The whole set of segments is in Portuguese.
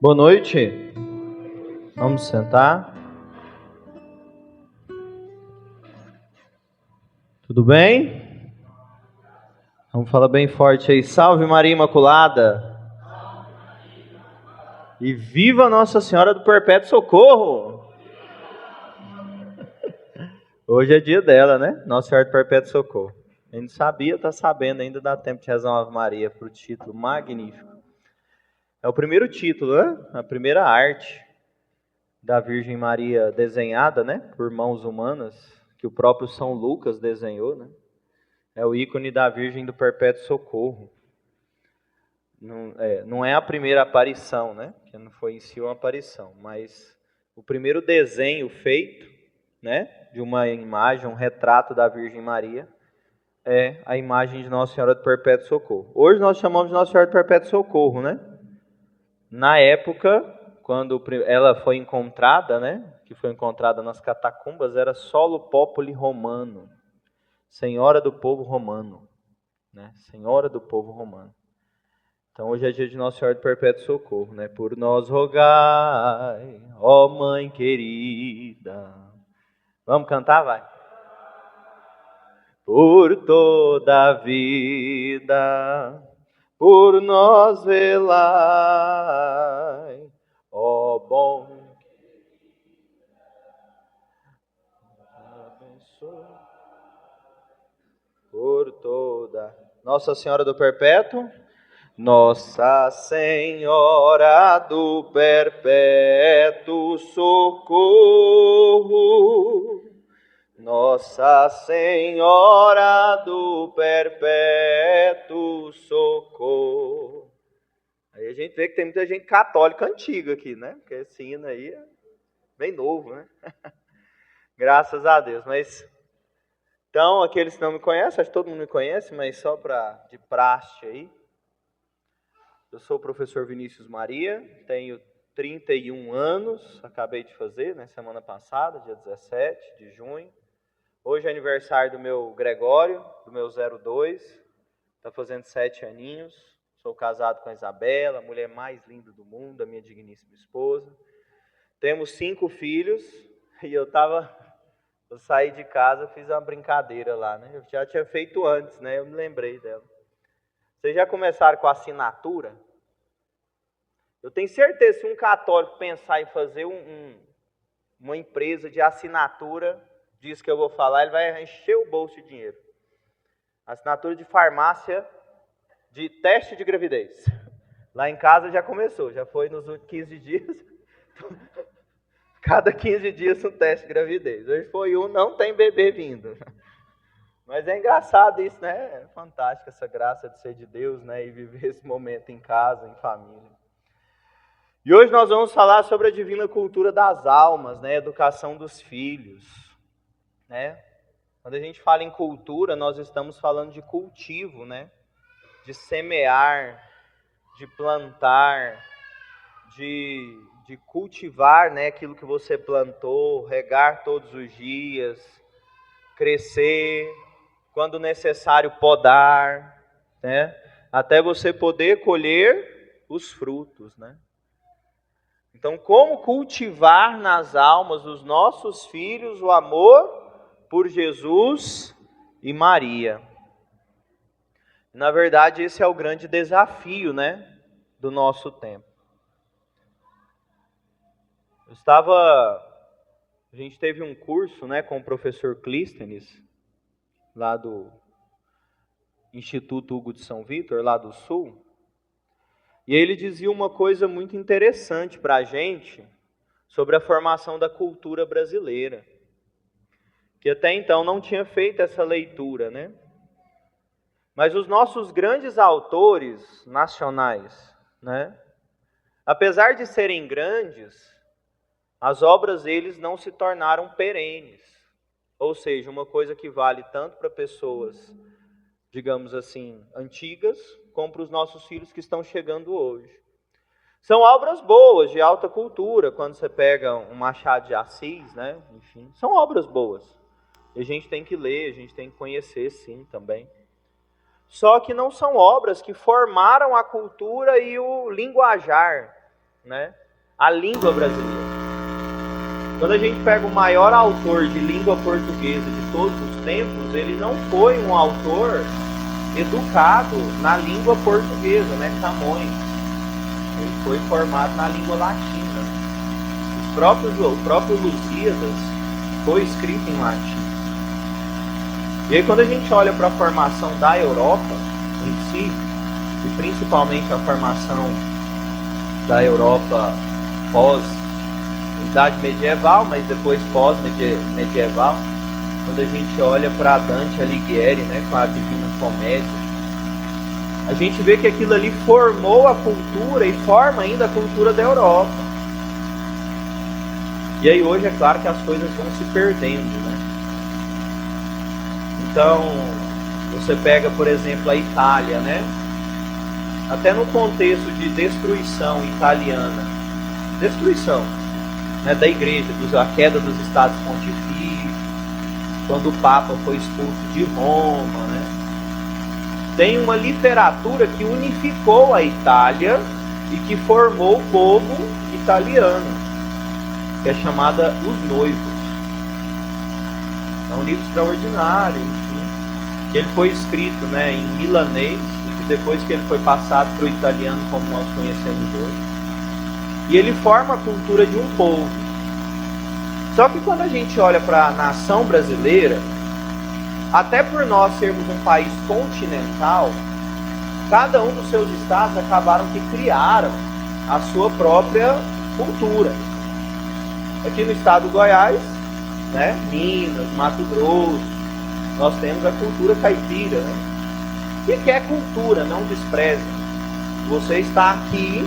Boa noite. Vamos sentar. Tudo bem? Vamos falar bem forte aí. Salve Maria Imaculada. E viva Nossa Senhora do Perpétuo Socorro. Hoje é dia dela, né? Nossa Senhora do Perpétuo Socorro. A gente sabia, está sabendo, ainda dá tempo de rezar uma Ave Maria para o título magnífico. É o primeiro título, né? A primeira arte da Virgem Maria desenhada, né? Por mãos humanas, que o próprio São Lucas desenhou, né? É o ícone da Virgem do Perpétuo Socorro. Não é a primeira aparição, né? Que não foi em si uma aparição, mas o primeiro desenho feito, né? De uma imagem, um retrato da Virgem Maria, é a imagem de Nossa Senhora do Perpétuo Socorro. Hoje nós chamamos de Nossa Senhora do Perpétuo Socorro, né? Na época, quando ela foi encontrada, né? Que foi encontrada nas catacumbas, era Solo Populi Romano, Senhora do Povo Romano, né? Senhora do Povo Romano. Então hoje é dia de Nossa Senhora do Perpétuo Socorro, né? Por nós rogai, ó Mãe querida. Vamos cantar, vai. Por toda a vida, por nós velai, ó bom. Abençoe por toda. Nossa Senhora do Perpétuo. Nossa Senhora do Perpétuo Socorro, Nossa Senhora do Perpétuo Socorro. Aí a gente vê que tem muita gente católica antiga aqui, né? Porque esse hino aí é bem novo, né? Graças a Deus. Mas então, aqueles que não me conhecem, acho que todo mundo me conhece, mas só de praxe aí. Eu sou o professor Vinícius Maria, tenho 31 anos, acabei de fazer, né, semana passada, dia 17 de junho. Hoje é aniversário do meu Gregório, do meu 02, está fazendo 7 aninhos. Sou casado com a Isabela, a mulher mais linda do mundo, a minha digníssima esposa. Temos 5 filhos e eu saí de casa, fiz uma brincadeira lá, né? Eu já tinha feito antes, né? Eu me lembrei dela. Vocês já começaram com a assinatura? Eu tenho certeza que se um católico pensar em fazer uma empresa de assinatura disso que eu vou falar, ele vai encher o bolso de dinheiro. Assinatura de farmácia de teste de gravidez. Lá em casa já começou, já foi nos últimos 15 dias. Cada 15 dias um teste de gravidez. Hoje foi não tem bebê vindo. Mas é engraçado isso, né? É fantástico essa graça de ser de Deus, né? E viver esse momento em casa, em família. E hoje nós vamos falar sobre a divina cultura das almas, né? Educação dos filhos, né? Quando a gente fala em cultura, nós estamos falando de cultivo, né? De semear, de plantar, de cultivar, né? Aquilo que você plantou, regar todos os dias, crescer, quando necessário podar, né? Até você poder colher os frutos, né? Então, como cultivar nas almas dos nossos filhos o amor por Jesus e Maria? Na verdade, esse é o grande desafio, né, do nosso tempo. A gente teve um curso, né, com o professor Clístenes, lá do Instituto Hugo de São Vítor, lá do Sul. E ele dizia uma coisa muito interessante para a gente sobre a formação da cultura brasileira, que até então não tinha feito essa leitura, né? Mas os nossos grandes autores nacionais, né? Apesar de serem grandes, as obras deles não se tornaram perenes. Ou seja, uma coisa que vale tanto para pessoas, digamos assim, antigas, como para os nossos filhos que estão chegando hoje. São obras boas, de alta cultura, quando você pega um Machado de Assis, né? Enfim, são obras boas. E a gente tem que ler, a gente tem que conhecer, sim, também. Só que não são obras que formaram a cultura e o linguajar né? A língua brasileira. Quando a gente pega o maior autor de língua portuguesa de todos os tempos, ele não foi um autor educado na língua portuguesa, né? Camões. Ele foi formado na língua latina. O próprio Lusíadas foi escrito em latim. E aí quando a gente olha para a formação da Europa em si, e principalmente a formação da Europa pós-idade medieval, mas depois pós-medieval, quando a gente olha para Dante Alighieri, né, com a Divina Comédia, a gente vê que aquilo ali formou a cultura e forma ainda a cultura da Europa. E aí hoje é claro que as coisas vão se perdendo, né? Então, você pega, por exemplo, a Itália, né? Até no contexto de destruição italiana, destruição, né, da igreja, a queda dos estados pontifícios, quando o Papa foi expulso de Roma, né? Tem uma literatura que unificou a Itália e que formou o povo italiano, que é chamada Os Noivos. É um livro extraordinário, enfim, que ele foi escrito, né, em milanês, e que depois que ele foi passado para o italiano como nós conhecemos hoje. E ele forma a cultura de um povo. Só que quando a gente olha para a nação brasileira, até por nós sermos um país continental, cada um dos seus estados acabaram que criaram a sua própria cultura. Aqui no estado do Goiás, né, Minas, Mato Grosso, nós temos a cultura caipira, né? O que é cultura? Não despreze. Você está aqui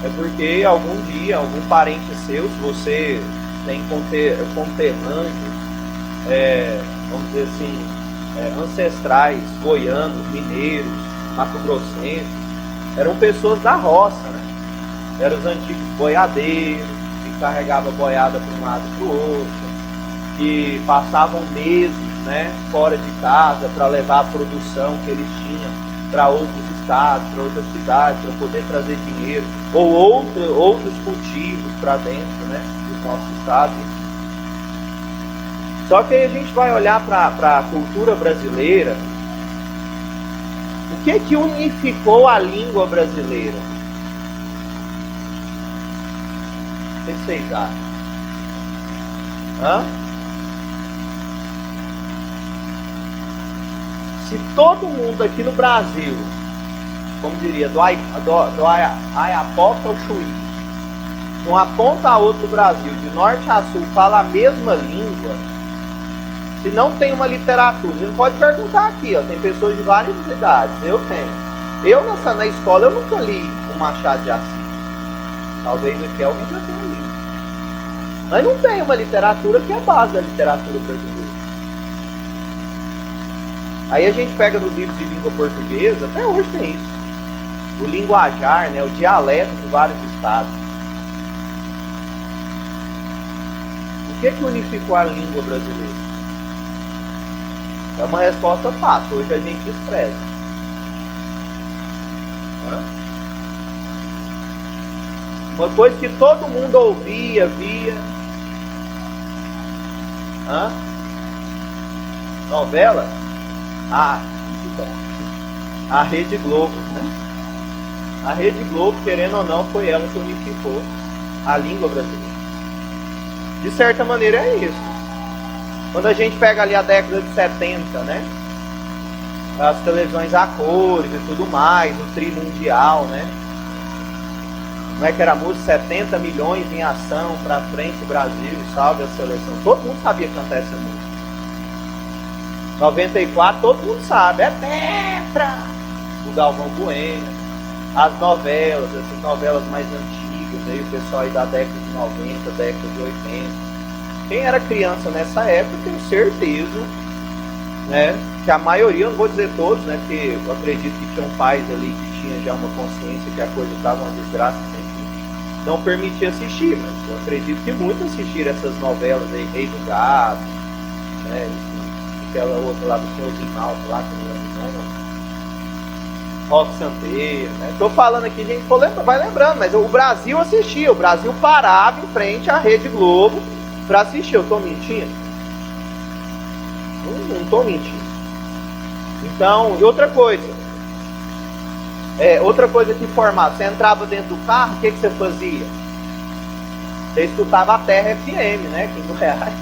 é porque algum dia, algum parente seu, se você tem conterrâneos, vamos dizer assim, ancestrais, goianos, mineiros, mato-grossenses, eram pessoas da roça, né? Eram os antigos boiadeiros, que carregavam boiada para um lado e para o outro, que passavam meses, né, fora de casa para levar a produção que eles tinham para outros estados, para outras cidades, para poder trazer dinheiro, ou outros cultivos para dentro, né, do nosso estado. Só que aí a gente vai olhar para a cultura brasileira. O que unificou a língua brasileira? O que vocês acham? Se todo mundo aqui no Brasil, como diria, do Ayapoca ao Chuí, de uma ponta a outra do Brasil, de norte a sul, fala a mesma língua, se não tem uma literatura, você pode perguntar aqui, ó, tem pessoas de várias idades, eu tenho. Eu na escola eu nunca li o Machado de Assis. Talvez aqui alguém já tenha lido. Mas não tem uma literatura que é a base da literatura brasileira. Aí a gente pega nos livros de língua portuguesa, até hoje tem isso. O linguajar, né, o dialeto de vários estados. O que unificou a língua brasileira? É uma resposta fácil, hoje a gente despreza. Uma coisa que todo mundo ouvia, via. Novela? A Rede Globo, né? A Rede Globo, querendo ou não, foi ela que unificou a língua brasileira. De certa maneira é isso. Quando a gente pega ali a década de 70, né? As televisões a cores e tudo mais, o tri mundial, né? Não é que era a música 70 milhões em ação pra frente Brasil, salve a seleção. Todo mundo sabia cantar essa música. 94, todo mundo sabe, é Petra! O Galvão Bueno. As novelas, essas novelas mais antigas, aí o pessoal aí da década de 90, década de 80. Quem era criança nessa época, tenho certeza, né, que a maioria, não vou dizer todos, né, porque eu acredito que tinham pais ali que tinham já uma consciência que a coisa estava uma desgraça, não permitia assistir, mas eu acredito que muitos assistiram essas novelas aí, Rei do Gado, né, aquela outra lá do Senhorzinho Alto lá, que não lembro. Rock Santeiro, né? Tô falando aqui, gente vai lembrando, mas o Brasil assistia, o Brasil parava em frente à Rede Globo para assistir. Eu tô mentindo? Não tô mentindo. Então, e outra coisa que formava, você entrava dentro do carro, o que você fazia? Você escutava a Terra FM, né? Aqui no Goiás.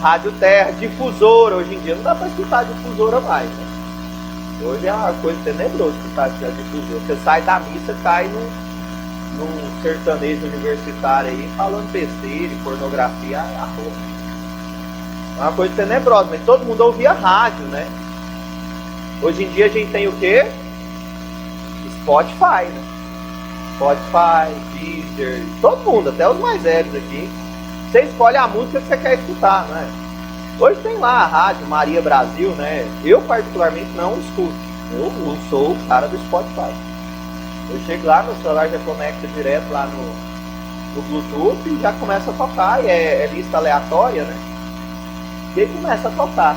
Rádio Terra, difusora. Hoje em dia não dá para escutar difusora mais, né? Hoje é uma coisa tenebrosa escutar difusora. Você sai da missa, cai num sertanejo universitário aí, falando besteira, pornografia, a porra. É uma coisa tenebrosa, mas todo mundo ouvia rádio, né? Hoje em dia a gente tem o quê? Spotify, né? Spotify, Deezer, todo mundo, até os mais velhos aqui. Você escolhe a música que você quer escutar, né? Hoje tem lá a rádio Maria Brasil, né? Eu particularmente não escuto. Eu sou o cara do Spotify. Eu chego lá, meu celular já conecta direto lá no Bluetooth e já começa a tocar. E é lista aleatória, né? E aí começa a tocar.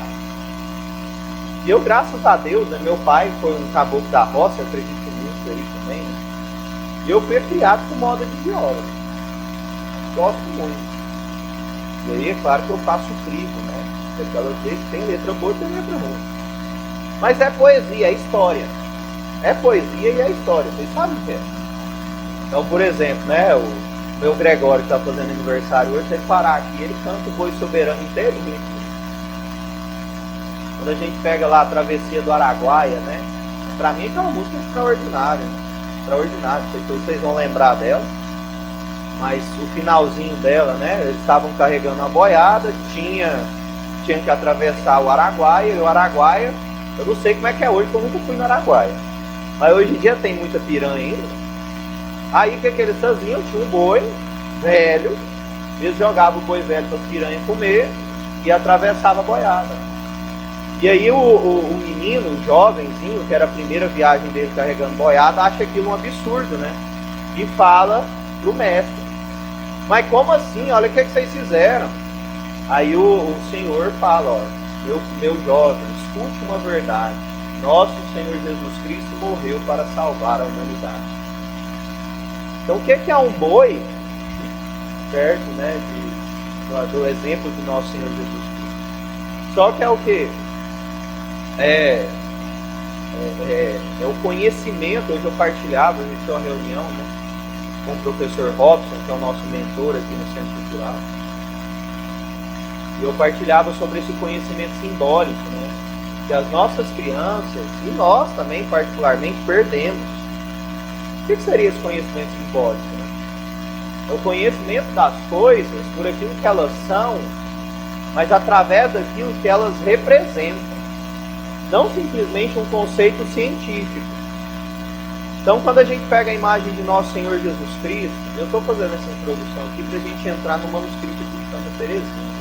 E eu, graças a Deus, né, meu pai foi um caboclo da roça, eu acredito muito aí também, né? E eu fui criado com moda de viola. Gosto muito. E aí é claro que eu faço crivo, né? Aquelas vezes tem letra boa e tem letra ruim. Mas é poesia, é história. É poesia e é história, vocês sabem o que é. Então, por exemplo, né, o meu Gregório que está fazendo aniversário hoje, se ele parar aqui, ele canta o Boi Soberano inteirinho. Quando a gente pega lá a Travessia do Araguaia, né? Pra mim é uma música extraordinária, né? Extraordinária, não sei se vocês vão lembrar dela, mas o finalzinho dela, né? Eles estavam carregando a boiada, tinha que atravessar o Araguaia, e o Araguaia, eu não sei como é que é hoje, porque eu nunca fui no Araguaia, mas hoje em dia tem muita piranha ainda. Aí o que eles faziam? Tinha um boi velho, eles jogavam o boi velho para as piranhas comer e atravessava a boiada. E aí o menino, o jovenzinho, que era a primeira viagem dele carregando boiada, acha aquilo um absurdo, né? E fala pro mestre: mas como assim? Olha o que vocês fizeram. Aí o Senhor fala: ó, meu jovem, escute uma verdade. Nosso Senhor Jesus Cristo morreu para salvar a humanidade. Então o que é um boi? Certo, né? Do exemplo de nosso Senhor Jesus Cristo. Só que é o quê? É o conhecimento. Hoje eu partilhava, a gente tinha uma reunião, né, com o professor Robson, que é o nosso mentor aqui no Centro Cultural, e eu partilhava sobre esse conhecimento simbólico, né, que as nossas crianças, e nós também particularmente, perdemos. O que seria esse conhecimento simbólico? Né? É o conhecimento das coisas por aquilo que elas são, mas através daquilo que elas representam. Não simplesmente um conceito científico. Então, quando a gente pega a imagem de nosso Senhor Jesus Cristo, eu estou fazendo essa introdução aqui para a gente entrar no manuscrito de Santa Teresinha.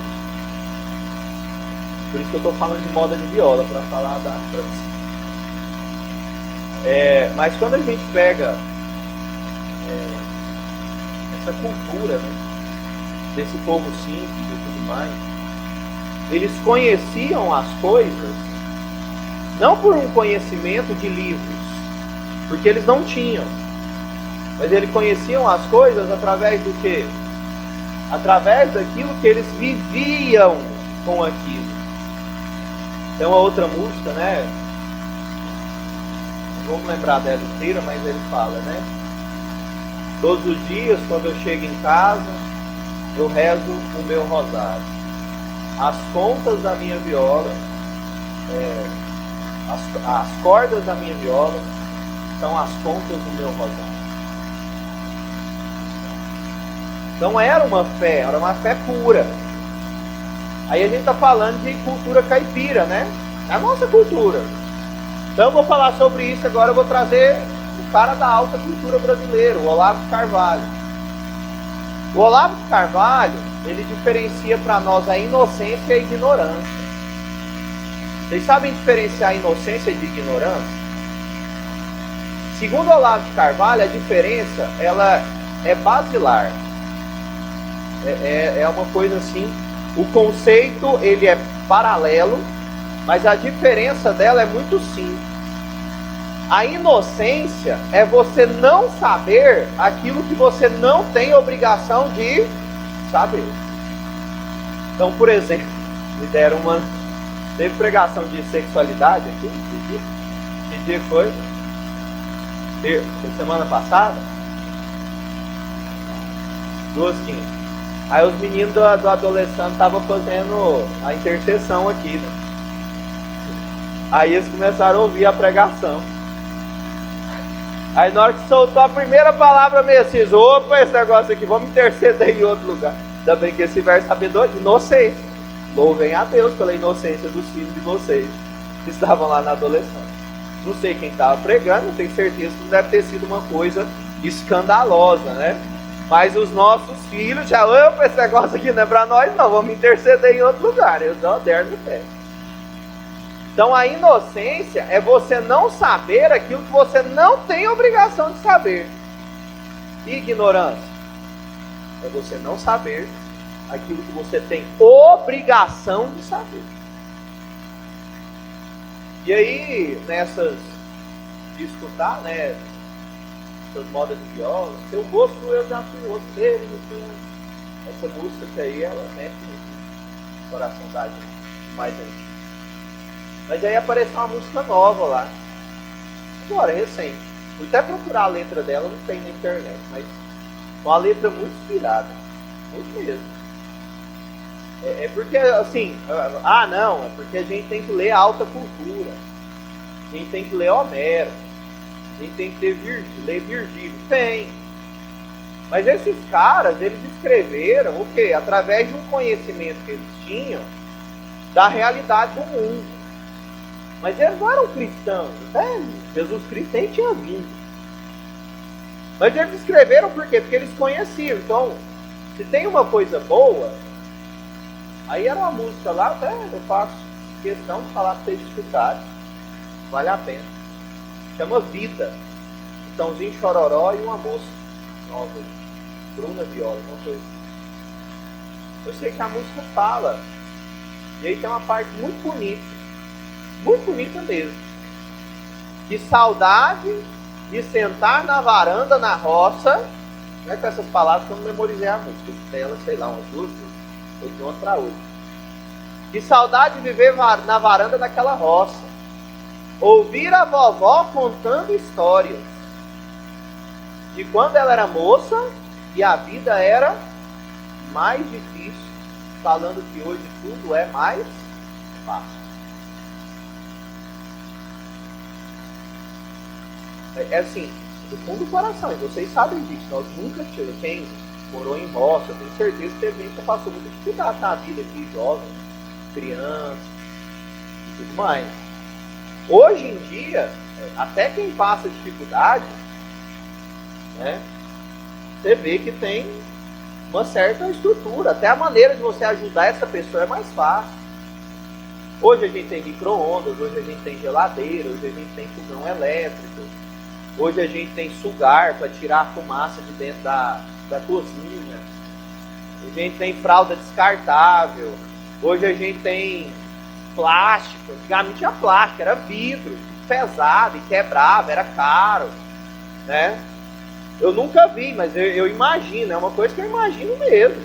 Por isso que eu estou falando de moda de viola, para falar da França. Mas quando a gente pega essa cultura, né, desse povo simples e tudo mais, eles conheciam as coisas não por um conhecimento de livros, porque eles não tinham, mas eles conheciam as coisas através do quê? Através daquilo que eles viviam com aquilo. Tem uma outra música, né? Não vou lembrar dela inteira, mas ele fala, né? Todos os dias, quando eu chego em casa, eu rezo o meu rosário. As contas da minha viola, as cordas da minha viola são as contas do meu rosário. Então era uma fé pura. Aí a gente está falando de cultura caipira, né? É a nossa cultura. Então eu vou falar sobre isso agora. Eu vou trazer o cara da alta cultura brasileira, o Olavo de Carvalho. O Olavo de Carvalho, ele diferencia para nós a inocência e a ignorância. Vocês sabem diferenciar inocência de ignorância? Segundo Olavo de Carvalho, a diferença ela é basilar. É uma coisa assim, o conceito ele é paralelo, mas a diferença dela é muito simples. A inocência é você não saber aquilo que você não tem obrigação de saber. Então, por exemplo, me deram teve pregação de sexualidade aqui? Que dia foi? Foi semana passada? 2h15. Aí os meninos do adolescente estavam fazendo a intercessão aqui, né? Aí eles começaram a ouvir a pregação. Aí na hora que soltou a primeira palavra, Messias, opa, esse negócio aqui, vamos interceder em outro lugar. Ainda bem que esse verso sabedoria, inocência. Louvem a Deus pela inocência dos filhos de vocês que estavam lá na adolescência. Não sei quem estava pregando, tenho certeza que não deve ter sido uma coisa escandalosa, né? Mas os nossos filhos já, opa, esse negócio aqui não é para nós não, vamos interceder em outro lugar. Eu dou der no pé. Então a inocência é você não saber aquilo que você não tem obrigação de saber. Ignorância é você não saber aquilo que você tem obrigação de saber. E aí, nessas de escutar, né, essas modas de viola, seu gosto eu já fui outro dele, essa música que aí ela mete no coração da gente mais antigo. Mas aí apareceu uma música nova lá, agora, recente. Fui até procurar a letra dela, não tem na internet, mas uma letra muito inspirada, muito mesmo. É porque, assim, não, é porque a gente tem que ler alta cultura, a gente tem que ler Homero, a gente tem que ler Virgílio, tem. Mas esses caras, eles escreveram o quê? Através de um conhecimento que eles tinham da realidade do mundo. Mas eles não eram cristãos, né? Jesus Cristo nem tinha vindo. Mas eles escreveram por quê? Porque eles conheciam. Então, se tem uma coisa boa, aí era uma música lá, até eu faço questão de falar para vocês escutarem. Vale a pena. Chama Vida. Chitãozinho Chororó e uma moça nova. Bruna Viola, uma coisa. Eu sei que a música fala. E aí tem uma parte muito bonita. Muito bonita mesmo. Que saudade de sentar na varanda, na roça. Não é com essas palavras que eu não memorizei a música. Ela, sei lá, umas duas, ou de ontem para hoje. Que saudade de viver na varanda daquela roça. Ouvir a vovó contando histórias de quando ela era moça e a vida era mais difícil, falando que hoje tudo é mais fácil. É assim, do fundo do coração, e vocês sabem disso, nós nunca tivemos, quem morou em roça, eu tenho certeza que teve gente que passou muita dificuldade na vida aqui, jovem, criança e tudo mais. Hoje em dia, até quem passa dificuldade, né, você vê que tem uma certa estrutura, até a maneira de você ajudar essa pessoa é mais fácil. Hoje a gente tem micro-ondas, hoje a gente tem geladeira, hoje a gente tem fogão elétrico, hoje a gente tem sugar para tirar a fumaça de dentro da cozinha, hoje a gente tem fralda descartável, hoje a gente tem plástico. Antigamente tinha plástico, era vidro, pesado e quebrava, era caro, né? Eu nunca vi, mas eu imagino, é uma coisa que eu imagino mesmo.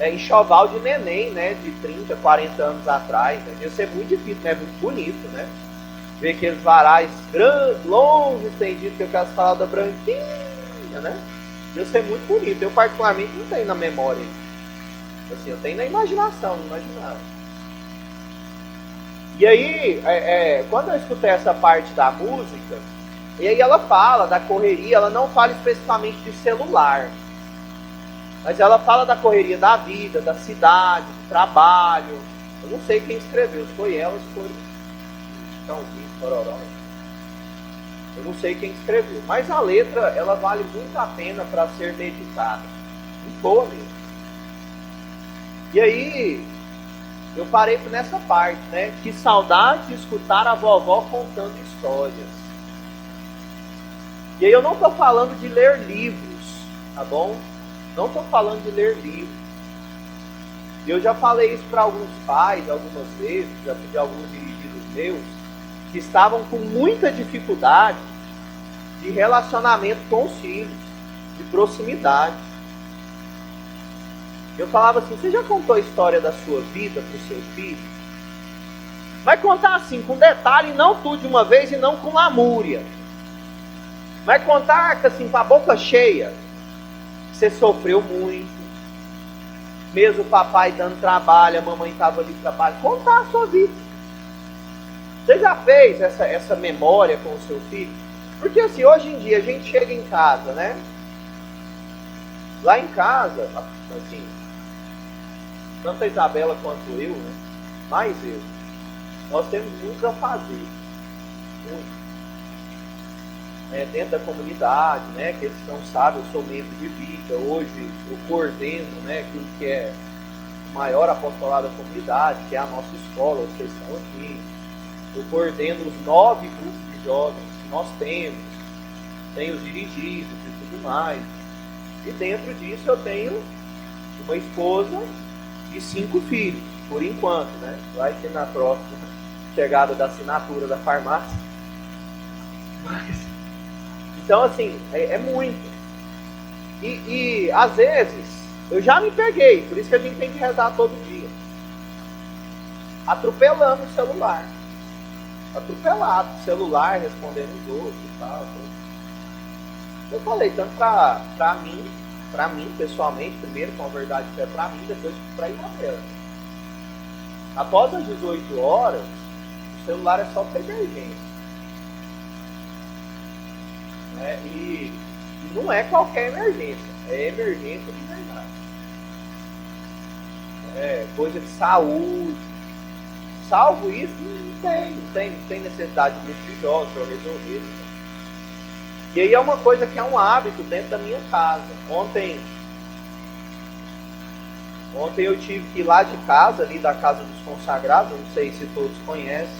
Enxoval de neném, né? De 30, 40 anos atrás, né? Ia ser muito difícil, né? Muito bonito, né? Ver aqueles varais grandes, longos, estendidos, com aquelas fraldas branquinhas, né? Ia ser muito bonito. Eu particularmente não tenho na memória. Assim, eu tenho na imaginação, no imaginário. E aí, quando eu escutei essa parte da música, e aí ela fala da correria, ela não fala especificamente de celular, mas ela fala da correria da vida, da cidade, do trabalho. Eu não sei quem escreveu, se foi ela, se foi Chitãozinho, Chororó. Eu não sei quem escreveu, mas a letra, ela vale muito a pena para ser meditada. Muito boa mesmo. E aí, eu parei nessa parte, né? Que saudade de escutar a vovó contando histórias. E aí eu não estou falando de ler livros, tá bom? Não estou falando de ler livros. E eu já falei isso para alguns pais algumas vezes, já pedi a alguns dirigidos meus, que estavam com muita dificuldade de relacionamento com os filhos, de proximidade. Eu falava assim: você já contou a história da sua vida para o seu filho? Vai contar assim, com detalhe, não tudo de uma vez e não com lamúria. Vai contar assim, com a boca cheia. Você sofreu muito. Mesmo o papai dando trabalho, a mamãe estava ali trabalhando. Contar a sua vida. Você já fez essa memória com o seu filho? Porque assim, hoje em dia a gente chega em casa, né? Lá em casa, assim, tanto a Isabela quanto eu, né? Mais eu. Nós temos muito a fazer. Muito. Dentro da comunidade, né? Que eles não sabem, eu sou membro de vida. Hoje eu coordeno, né, aquilo que é o maior apostolado da comunidade, que é a nossa escola, vocês estão aqui. Eu coordeno os 9 grupos de jovens que nós temos. Tenho os dirigidos e tudo mais. E dentro disso eu tenho uma esposa e 5 filhos, por enquanto, né? Vai ser na próxima chegada da assinatura da farmácia. Mas, então, assim, é muito. E às vezes, eu já me peguei, por isso que a gente tem que rezar todo dia. Atropelando o celular. Atropelado o celular, respondendo os outros e tal. Eu falei, tanto pra mim, pessoalmente, primeiro, com a verdade que é pra mim, depois pra Isabela. Após as 18 horas, o celular é só para emergência. E não é qualquer emergência, é emergência de verdade. É coisa de saúde. Salvo isso, não tem necessidade de grupo de jogos para resolver. E aí é uma coisa que é um hábito dentro da minha casa. Ontem eu tive que ir lá de casa, ali da casa dos consagrados, não sei se todos conhecem,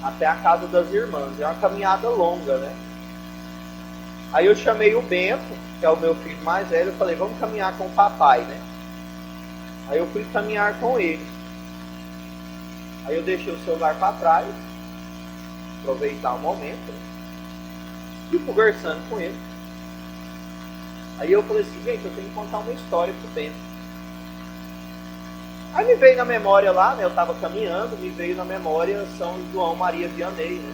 até a casa das irmãs. É uma caminhada longa, né? Aí eu chamei o Bento, que é o meu filho mais velho, eu falei, vamos caminhar com o papai, né? Aí eu fui caminhar com ele. Aí eu deixei o celular para trás, aproveitar o momento, né? E conversando com ele. Aí eu falei assim, gente, eu tenho que contar uma história pro Bento. Aí me veio na memória lá, né? Eu estava caminhando, me veio na memória São João Maria Vianney, né?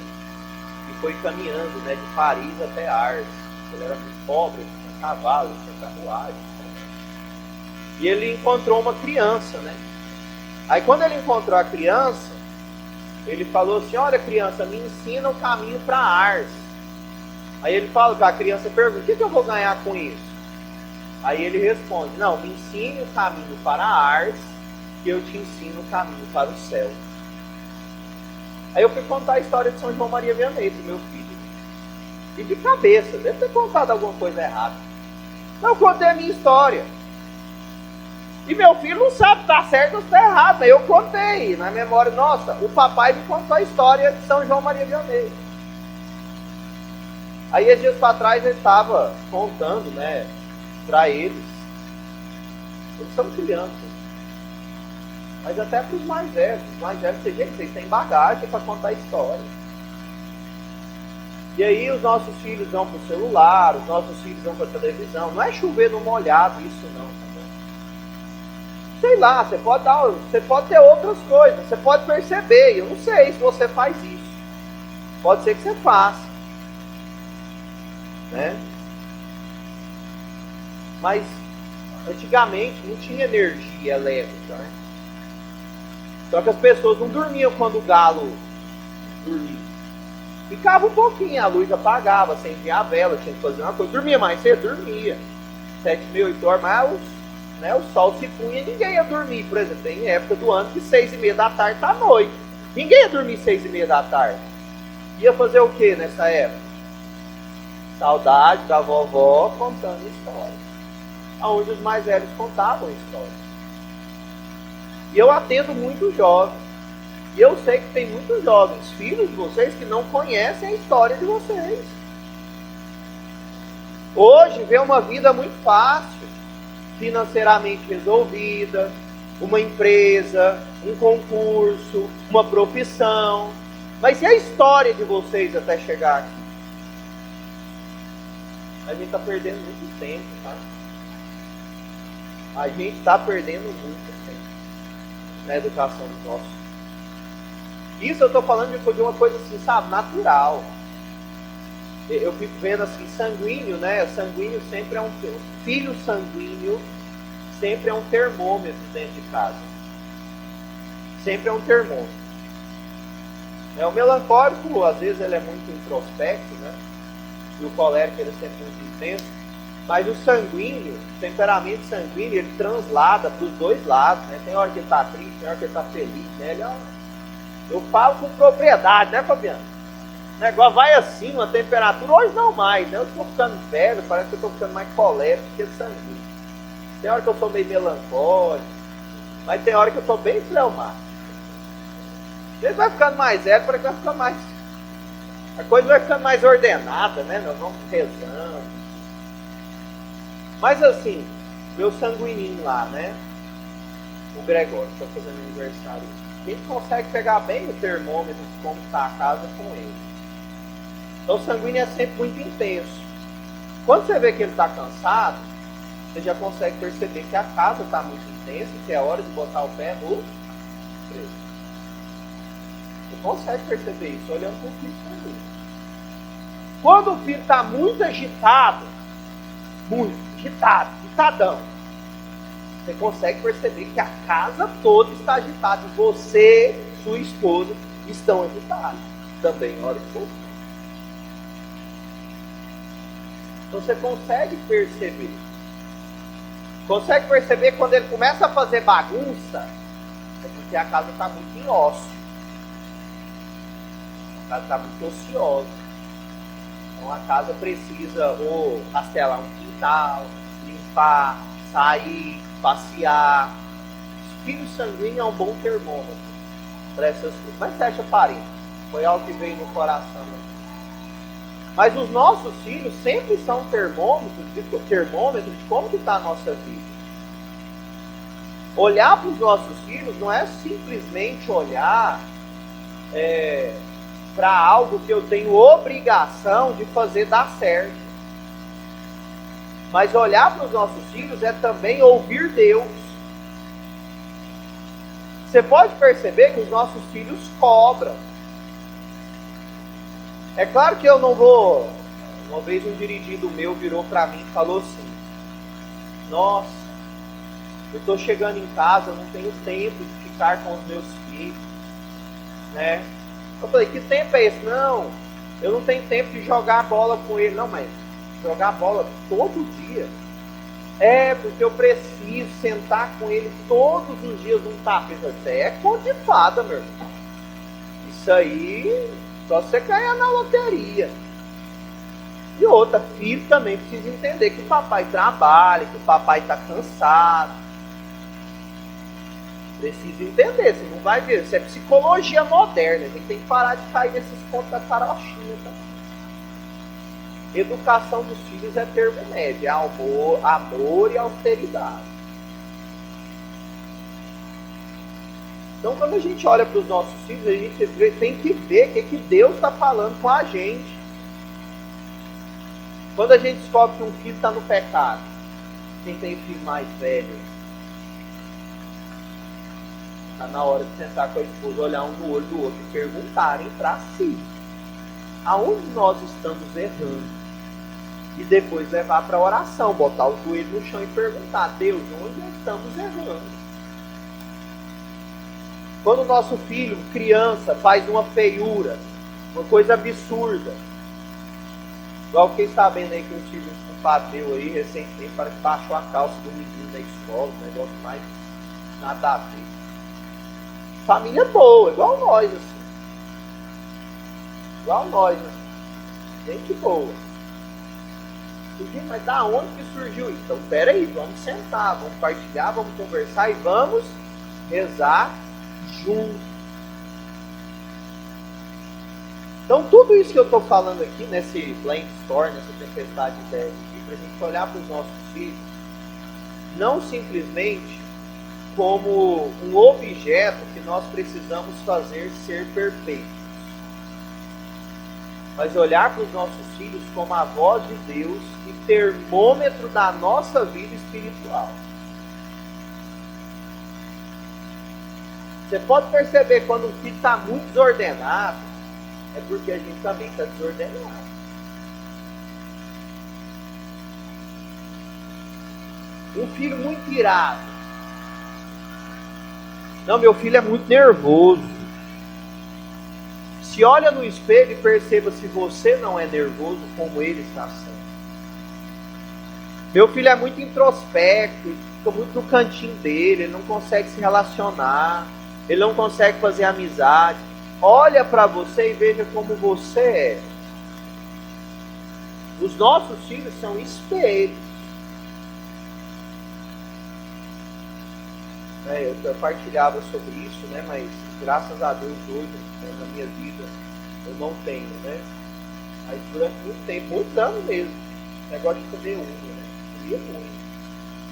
E foi caminhando, né, de Paris até Ars. Ele era muito pobre, tinha cavalo, tinha carruagem. E ele encontrou uma criança, né? Aí quando ele encontrou a criança, ele falou assim, olha criança, me ensina o caminho para Ars. Aí ele fala, a criança pergunta, o que eu vou ganhar com isso? Aí ele responde, não, me ensine o caminho para Ars, que eu te ensino o caminho para o céu. Aí eu fui contar a história de São João Maria Vianney, do meu filho. E de cabeça, deve ter contado alguma coisa errada. Eu contei a minha história. E meu filho não sabe se está certo ou se está errado, mas eu contei na memória. Nossa, o papai me contou a história de São João Maria Vianney. Aí, esses dias para trás, eu estava contando, né, para eles. Eles são crianças. Mas até para os mais velhos. Os mais velhos, vocês têm bagagem para contar a história. E aí, os nossos filhos vão para o celular, os nossos filhos vão para a televisão. Não é chover no molhado isso, não. Tá bom? Sei lá, você pode ter outras coisas. Você pode perceber. Eu não sei se você faz isso. Pode ser que você faça. Né? Mas antigamente não tinha energia elétrica, né? Só que as pessoas não dormiam quando o galo dormia. Ficava um pouquinho, a luz apagava, acendia a vela, tinha que fazer uma coisa. Dormia mais cedo? Dormia. 7, 8 horas, mas o sol se punha e ninguém ia dormir. Por exemplo, tem época do ano que 6:30 da tarde está à noite. Ninguém ia dormir 6:30 da tarde. Ia fazer o que nessa época? Saudade da vovó contando histórias. Onde os mais velhos contavam histórias. E eu atendo muitos jovens. E eu sei que tem muitos jovens, filhos de vocês, que não conhecem a história de vocês. Hoje vê uma vida muito fácil, financeiramente resolvida, uma empresa, um concurso, uma profissão. Mas e a história de vocês até chegar aqui? A gente está perdendo muito tempo, tá? A gente está perdendo muito tempo na educação dos nossos. Isso eu estou falando de uma coisa assim, sabe, natural. Eu fico vendo assim, sanguíneo, né? Sanguíneo sempre é um filho sanguíneo, sempre é um termômetro dentro de casa. Sempre é um termômetro. O melancólico, às vezes, ele é muito introspecto, né? E o colérico, ele é sempre muito intenso. Mas o sanguíneo, o temperamento sanguíneo, ele translada para os dois lados, né? Tem hora que ele está triste, tem hora que ele está feliz, né? Eu falo com propriedade, né, Fabiano? O negócio vai assim, uma temperatura, hoje não mais, né? Eu estou ficando velho, parece que eu estou ficando mais colérico que sanguíneo. Tem hora que eu sou meio melancólico, mas tem hora que eu estou bem fleumático. Ele vai ficando mais velho, parece que vai ficando mais... A coisa vai ficando mais ordenada, né? Nós vamos rezando. Mas assim, meu sanguininho lá, né? O Gregório, que está fazendo aniversário. A gente consegue pegar bem o termômetro de como está a casa com ele. Então o sanguíneo é sempre muito intenso. Quando você vê que ele está cansado, você já consegue perceber que a casa está muito intensa, que é a hora de botar o pé no freio. Você consegue perceber isso olhando para o filho sanguíneo. Quando o filho está muito agitado, agitadão, você consegue perceber que a casa toda está agitada. E você, sua esposa, estão agitados também, hora de pouco. Então você consegue perceber. Consegue perceber quando ele começa a fazer bagunça, é porque a casa está muito em ócio. A casa está muito ociosa. Então a casa precisa ou rastelar um quintal, limpar, sair, passear. O filho sanguíneo é um bom termômetro para essas coisas. Mas você acha parente? Foi algo que veio no coração. Mas os nossos filhos sempre são termômetros de como que está a nossa vida. Olhar para os nossos filhos não é simplesmente olhar para algo que eu tenho obrigação de fazer dar certo. Mas olhar para os nossos filhos é também ouvir Deus. Você pode perceber que os nossos filhos cobram. É claro que eu não vou... Uma vez um dirigido meu virou para mim e falou assim: nossa, eu estou chegando em casa, eu não tenho tempo de ficar com os meus filhos, né? Eu falei, que tempo é esse? Não, eu não tenho tempo de jogar bola com ele. Não, mas jogar bola todo dia? É, porque eu preciso sentar com ele todos os dias num tapete. Até é conto de fada, meu irmão. Isso aí, só você ganhar na loteria. E outra, filho também precisa entender que o papai trabalha, que o papai está cansado. Precisa entender, você não vai ver. Isso é psicologia moderna. A gente tem que parar de cair nesses pontos da carochinha também. Educação dos filhos é termo médio, é amor e austeridade. Então, quando a gente olha para os nossos filhos, a gente tem que ver o que Deus está falando com a gente. Quando a gente descobre que um filho está no pecado, quem tem filho mais velho, está na hora de sentar com a esposa, olhar um no olho do outro e perguntarem para si: aonde nós estamos errando? E depois levar para a oração, botar o joelho no chão e perguntar: Deus, onde nós estamos errando? Quando o nosso filho, criança, faz uma feiura, uma coisa absurda, igual fiquei sabendo aí que um filho de um padre aí recentemente parece que baixou a calça do menino da escola, um negócio mais nada a ver. Família boa, igual nós, assim. Igual nós, assim. Gente boa. Mas da onde que surgiu isso? Então, peraí, vamos sentar, vamos partilhar, vamos conversar e vamos rezar juntos. Então, tudo isso que eu estou falando aqui, nesse blank storm, nessa tempestade de ideias aqui, para a gente olhar para os nossos filhos, não simplesmente como um objeto que nós precisamos fazer ser perfeito. mas olhar para os nossos filhos como a voz de Deus e termômetro da nossa vida espiritual. Você pode perceber quando o filho está muito desordenado, é porque a gente também está desordenado. Um filho muito irado. Não, meu filho é muito nervoso. Se olha no espelho e perceba se você não é nervoso como ele está sendo. Meu filho é muito introspecto, fica muito no cantinho dele, ele não consegue se relacionar, ele não consegue fazer amizade. Olha para você e veja como você é. Os nossos filhos são espelhos. Eu partilhava sobre isso, né? Mas graças a Deus hoje, na minha vida, eu não tenho, né? Mas durante muito tempo, muitos anos mesmo, negócio de comer unha, né? Comia muito.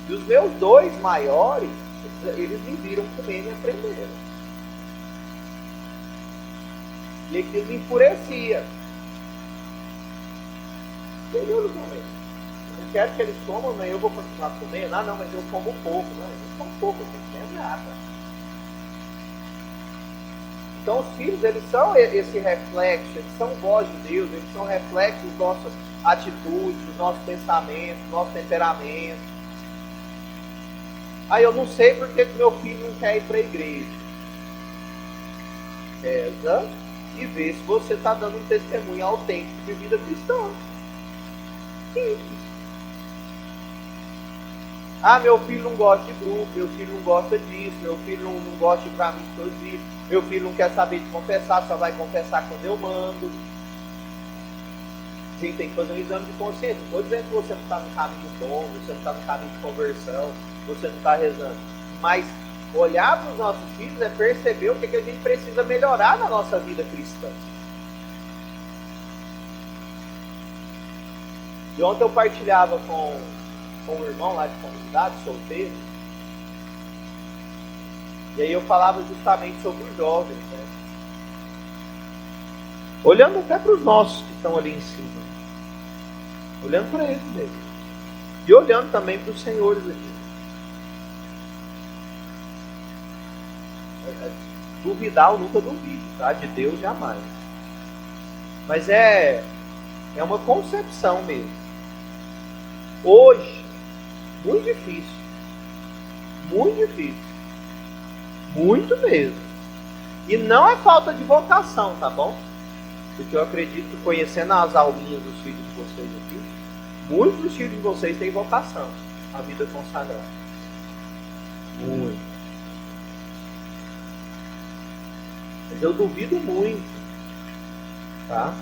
E os meus 2 maiores, eles me viram comendo e aprenderam. E aquilo me enfurecia. Eu não comendo. Eu quero que eles comam, mas eu vou continuar comendo. Ah, não, mas eu como pouco. Não, eu como pouco, eu não tenho nada. Então os filhos, eles são esse reflexo, eles são voz de Deus, eles são reflexos das nossas atitudes, dos nossos pensamentos, do nosso temperamento. Ah, eu não sei porque meu filho não quer ir para a igreja. Pesa e vê se você está dando um testemunho autêntico de vida cristã. Simples. Ah, meu filho não gosta de grupo, meu filho não gosta disso, meu filho não gosta de ir para mim todo dia, meu filho não quer saber de confessar, só vai confessar quando eu mando. A gente tem que fazer um exame de consciência. Não estou dizendo que você não está no caminho bom, você não está no caminho de conversão, você não está rezando. Mas olhar para os nossos filhos é perceber o que a gente precisa melhorar na nossa vida cristã. E ontem eu partilhava com um irmão lá de comunidade, solteiro. E aí eu falava justamente sobre os jovens, né? Olhando até para os nossos que estão ali em cima. Olhando para eles mesmo. E olhando também para os senhores aqui. Duvidar eu nunca duvido, tá? De Deus jamais. Mas é uma concepção mesmo. Hoje, muito difícil. Muito difícil. Muito mesmo. E não é falta de vocação, tá bom? Porque eu acredito que conhecendo as alminhas dos filhos de vocês aqui, muitos dos filhos de vocês têm vocação. A vida consagrada. Muito. Mas eu duvido muito, tá?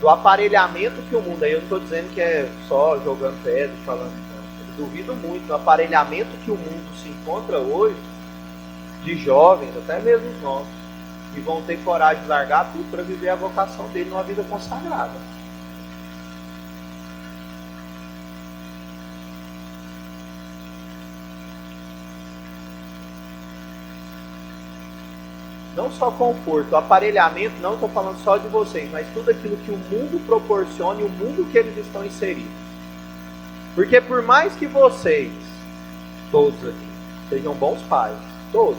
Do aparelhamento que o mundo, aí eu não estou dizendo que é só jogando pedra, falando, não. Eu duvido muito do aparelhamento que o mundo se encontra hoje, de jovens, até mesmo os nossos, que vão ter coragem de largar tudo para viver a vocação dele numa vida consagrada. Não só conforto, aparelhamento, não estou falando só de vocês, mas tudo aquilo que o mundo proporciona e o mundo que eles estão inseridos. Porque por mais que vocês, todos aqui, sejam bons pais, todos,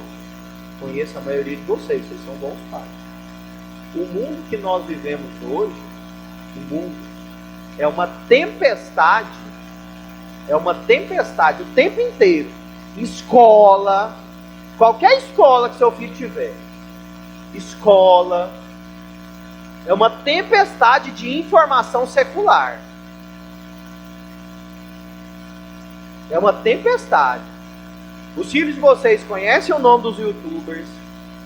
conheço a maioria de vocês são bons pais. O mundo que nós vivemos hoje, o mundo, é uma tempestade o tempo inteiro. Escola, qualquer escola que seu filho tiver, escola, é uma tempestade de informação secular. É uma tempestade. Os filhos de vocês conhecem o nome dos youtubers,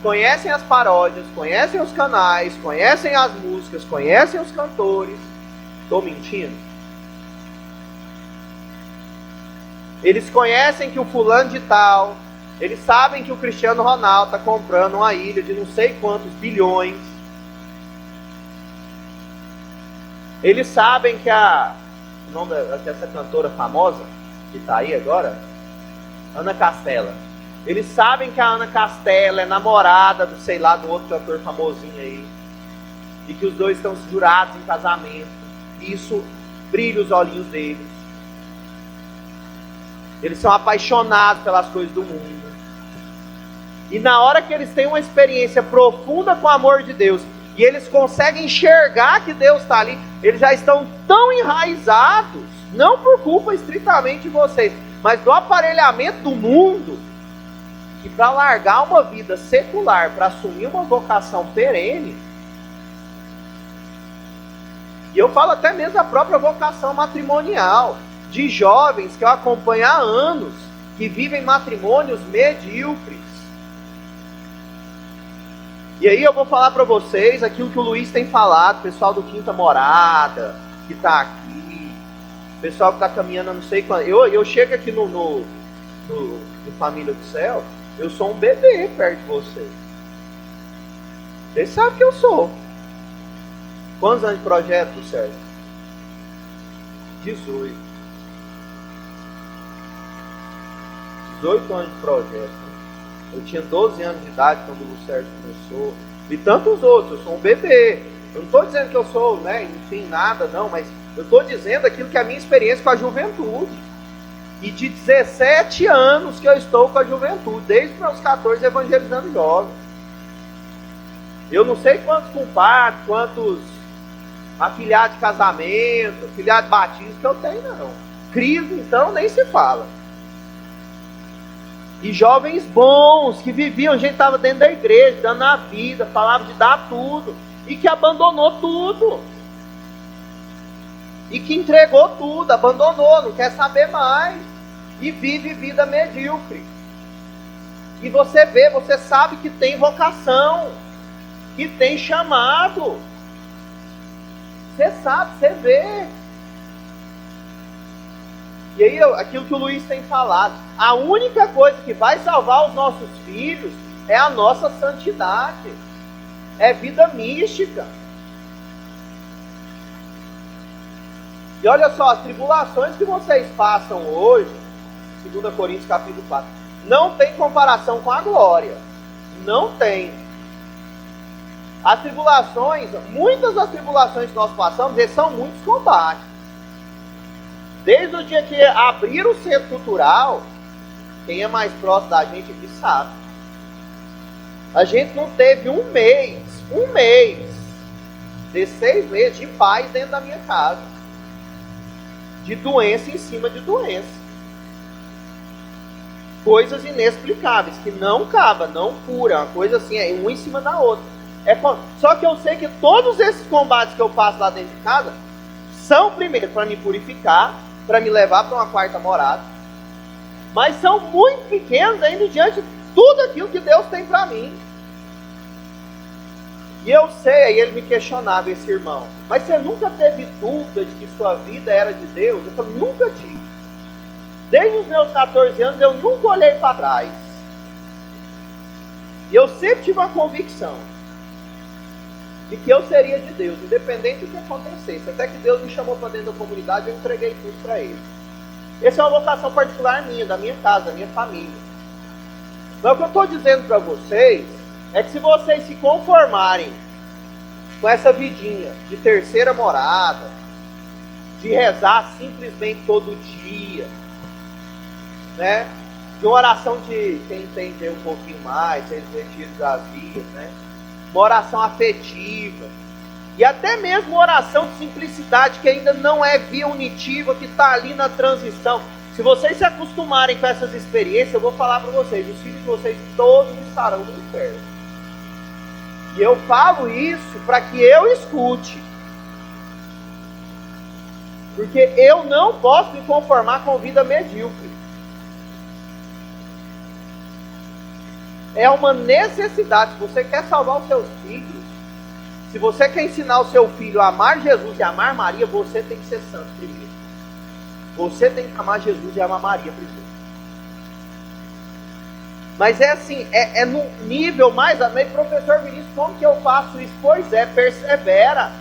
conhecem as paródias, conhecem os canais, conhecem as músicas, conhecem os cantores. Estou mentindo? Eles conhecem que o fulano de tal, eles sabem que o Cristiano Ronaldo está comprando uma ilha de não sei quantos bilhões. Eles sabem que o nome dessa cantora famosa, que está aí agora, Ana Castela. Eles sabem que a Ana Castela é namorada do, sei lá, do outro cantor famosinho aí. e que os dois estão jurados em casamento. Isso brilha os olhinhos deles. Eles são apaixonados pelas coisas do mundo. E na hora que eles têm uma experiência profunda com o amor de Deus, e eles conseguem enxergar que Deus está ali, eles já estão tão enraizados, não por culpa estritamente de vocês, mas do aparelhamento do mundo, que para largar uma vida secular, para assumir uma vocação perene, e eu falo até mesmo da própria vocação matrimonial, de jovens que eu acompanho há anos, que vivem matrimônios medíocres. E aí eu vou falar para vocês aquilo que o Luiz tem falado, pessoal do Quinta Morada, que está aqui, pessoal que está caminhando, não sei quando. Eu chego aqui no Família do Céu, eu sou um bebê perto de vocês. Vocês sabem que eu sou. Quantos anos de projeto, Sérgio? 18. 18 anos de projeto. Eu tinha 12 anos de idade quando o Sérgio começou. E tantos outros, eu sou um bebê. Eu não estou dizendo que eu sou, enfim, nada, não. Mas eu estou dizendo aquilo que é a minha experiência com a juventude. E de 17 anos que eu estou com a juventude. Desde os meus 14 evangelizando jovens. Eu não sei quantos compadres, quantos afilhados de casamento, afilhados de batismo que eu tenho, não. Crise, então, nem se fala. E jovens bons, que viviam, a gente estava dentro da igreja, dando a vida, falava de dar tudo, e que abandonou tudo. E que entregou tudo, abandonou, não quer saber mais. E vive vida medíocre. E você vê, você sabe que tem vocação, que tem chamado. Você sabe, você vê. E aí, aquilo que o Luiz tem falado, a única coisa que vai salvar os nossos filhos é a nossa santidade, é vida mística. E olha só, as tribulações que vocês passam hoje, 2 Coríntios capítulo 4, não tem comparação com a glória, não tem. As tribulações, muitas das tribulações que nós passamos, eles são muitos combates. Desde o dia que abriram o centro cultural, quem é mais próximo da gente aqui sabe. A gente não teve um mês, 16 meses de paz dentro da minha casa. De doença em cima de doença. Coisas inexplicáveis, que não acaba, não cura, uma coisa assim, é um em cima da outra. Só que eu sei que todos esses combates que eu passo lá dentro de casa, são primeiro para me purificar, para me levar para uma quarta morada, mas são muito pequenos ainda diante de tudo aquilo que Deus tem para mim. E eu sei, aí ele me questionava, esse irmão, mas você nunca teve dúvida de que sua vida era de Deus? Eu falei, nunca tive. Desde os meus 14 anos eu nunca olhei para trás. E eu sempre tive uma convicção de que eu seria de Deus, independente do que acontecesse. Até que Deus me chamou para dentro da comunidade, eu entreguei tudo para Ele. Essa é uma vocação particular minha, da minha casa, da minha família. Mas o que eu estou dizendo para vocês é que se vocês se conformarem com essa vidinha de terceira morada, de rezar simplesmente todo dia, né? De uma oração de quem entende um pouquinho mais, seja retiros das vias, né? Uma oração afetiva, e até mesmo uma oração de simplicidade, que ainda não é via unitiva, que está ali na transição. Se vocês se acostumarem com essas experiências, eu vou falar para vocês, os filhos de vocês todos estarão no inferno. E eu falo isso para que eu escute, porque eu não posso me conformar com vida medíocre. É uma necessidade. Se você quer salvar os seus filhos, se você quer ensinar o seu filho a amar Jesus e a amar Maria, você tem que ser santo primeiro. Você tem que amar Jesus e amar Maria primeiro. Mas é assim, é no nível mais além. Professor Vinícius, como que eu faço isso? Pois é, persevera.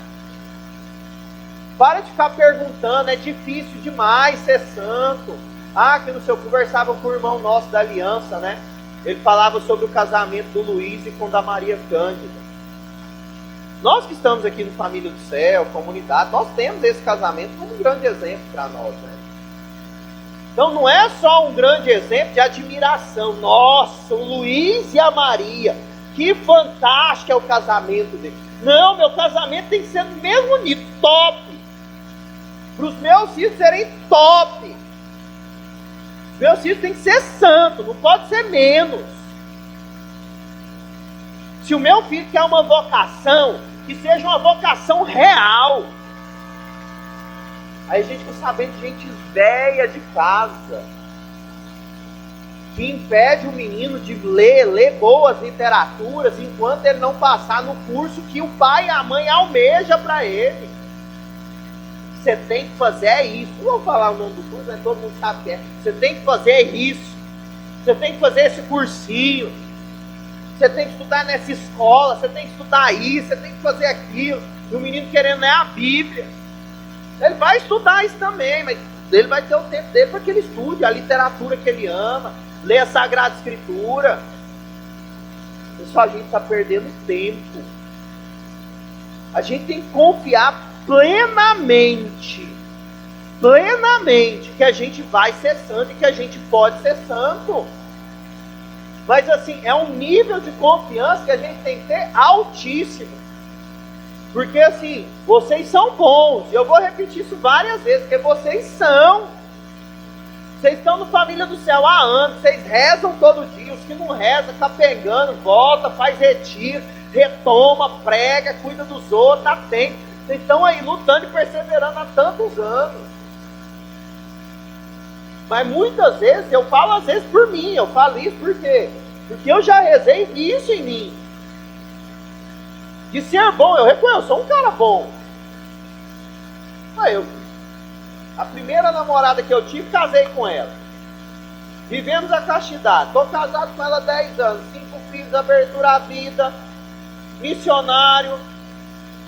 Para de ficar perguntando, é difícil demais ser santo. Que no seu conversava com o irmão nosso da aliança, né? Ele falava sobre o casamento do Luiz e com da Maria Cândida. Nós que estamos aqui no Família do Céu, comunidade, nós temos esse casamento como um grande exemplo para nós, né? Então não é só um grande exemplo de admiração. Nossa, o Luiz e a Maria, que fantástico é o casamento deles. Não, meu casamento tem que ser no mesmo nível, top. Para os meus filhos serem top. Meus filhos têm que ser santo, não pode ser menos. Se o meu filho quer uma vocação, que seja uma vocação real. Aí a gente fica sabendo de gente velha de casa, que impede o menino de ler boas literaturas, enquanto ele não passar no curso que o pai e a mãe almeja para ele. Você tem que fazer isso. Não vou falar o nome do curso, mas todo mundo sabe que é. Você tem que fazer isso. Você tem que fazer esse cursinho. Você tem que estudar nessa escola. Você tem que estudar isso. Você tem que fazer aquilo. E o menino querendo ler a Bíblia. Ele vai estudar isso também, mas ele vai ter o tempo dele para que ele estude a literatura que ele ama, ler a Sagrada Escritura. Pessoal, a gente está perdendo tempo. A gente tem que confiar plenamente que a gente vai ser santo e que a gente pode ser santo. Mas assim, é um nível de confiança que a gente tem que ter altíssimo. Porque assim, vocês são bons. E eu vou repetir isso várias vezes, porque vocês são. Vocês estão no Família do Céu há anos, vocês rezam todo dia. Os que não rezam, está pegando, volta, faz retiro, retoma, prega, cuida dos outros, atende. Vocês estão aí lutando e perseverando há tantos anos. Mas muitas vezes, eu falo às vezes por mim, eu falo isso por quê? Porque eu já rezei e vi isso em mim. De ser bom, eu reconheço, eu sou um cara bom. A primeira namorada que eu tive, casei com ela. Vivemos a castidade. Estou casado com ela há 10 anos. 5 filhos, abertura à vida. Missionário.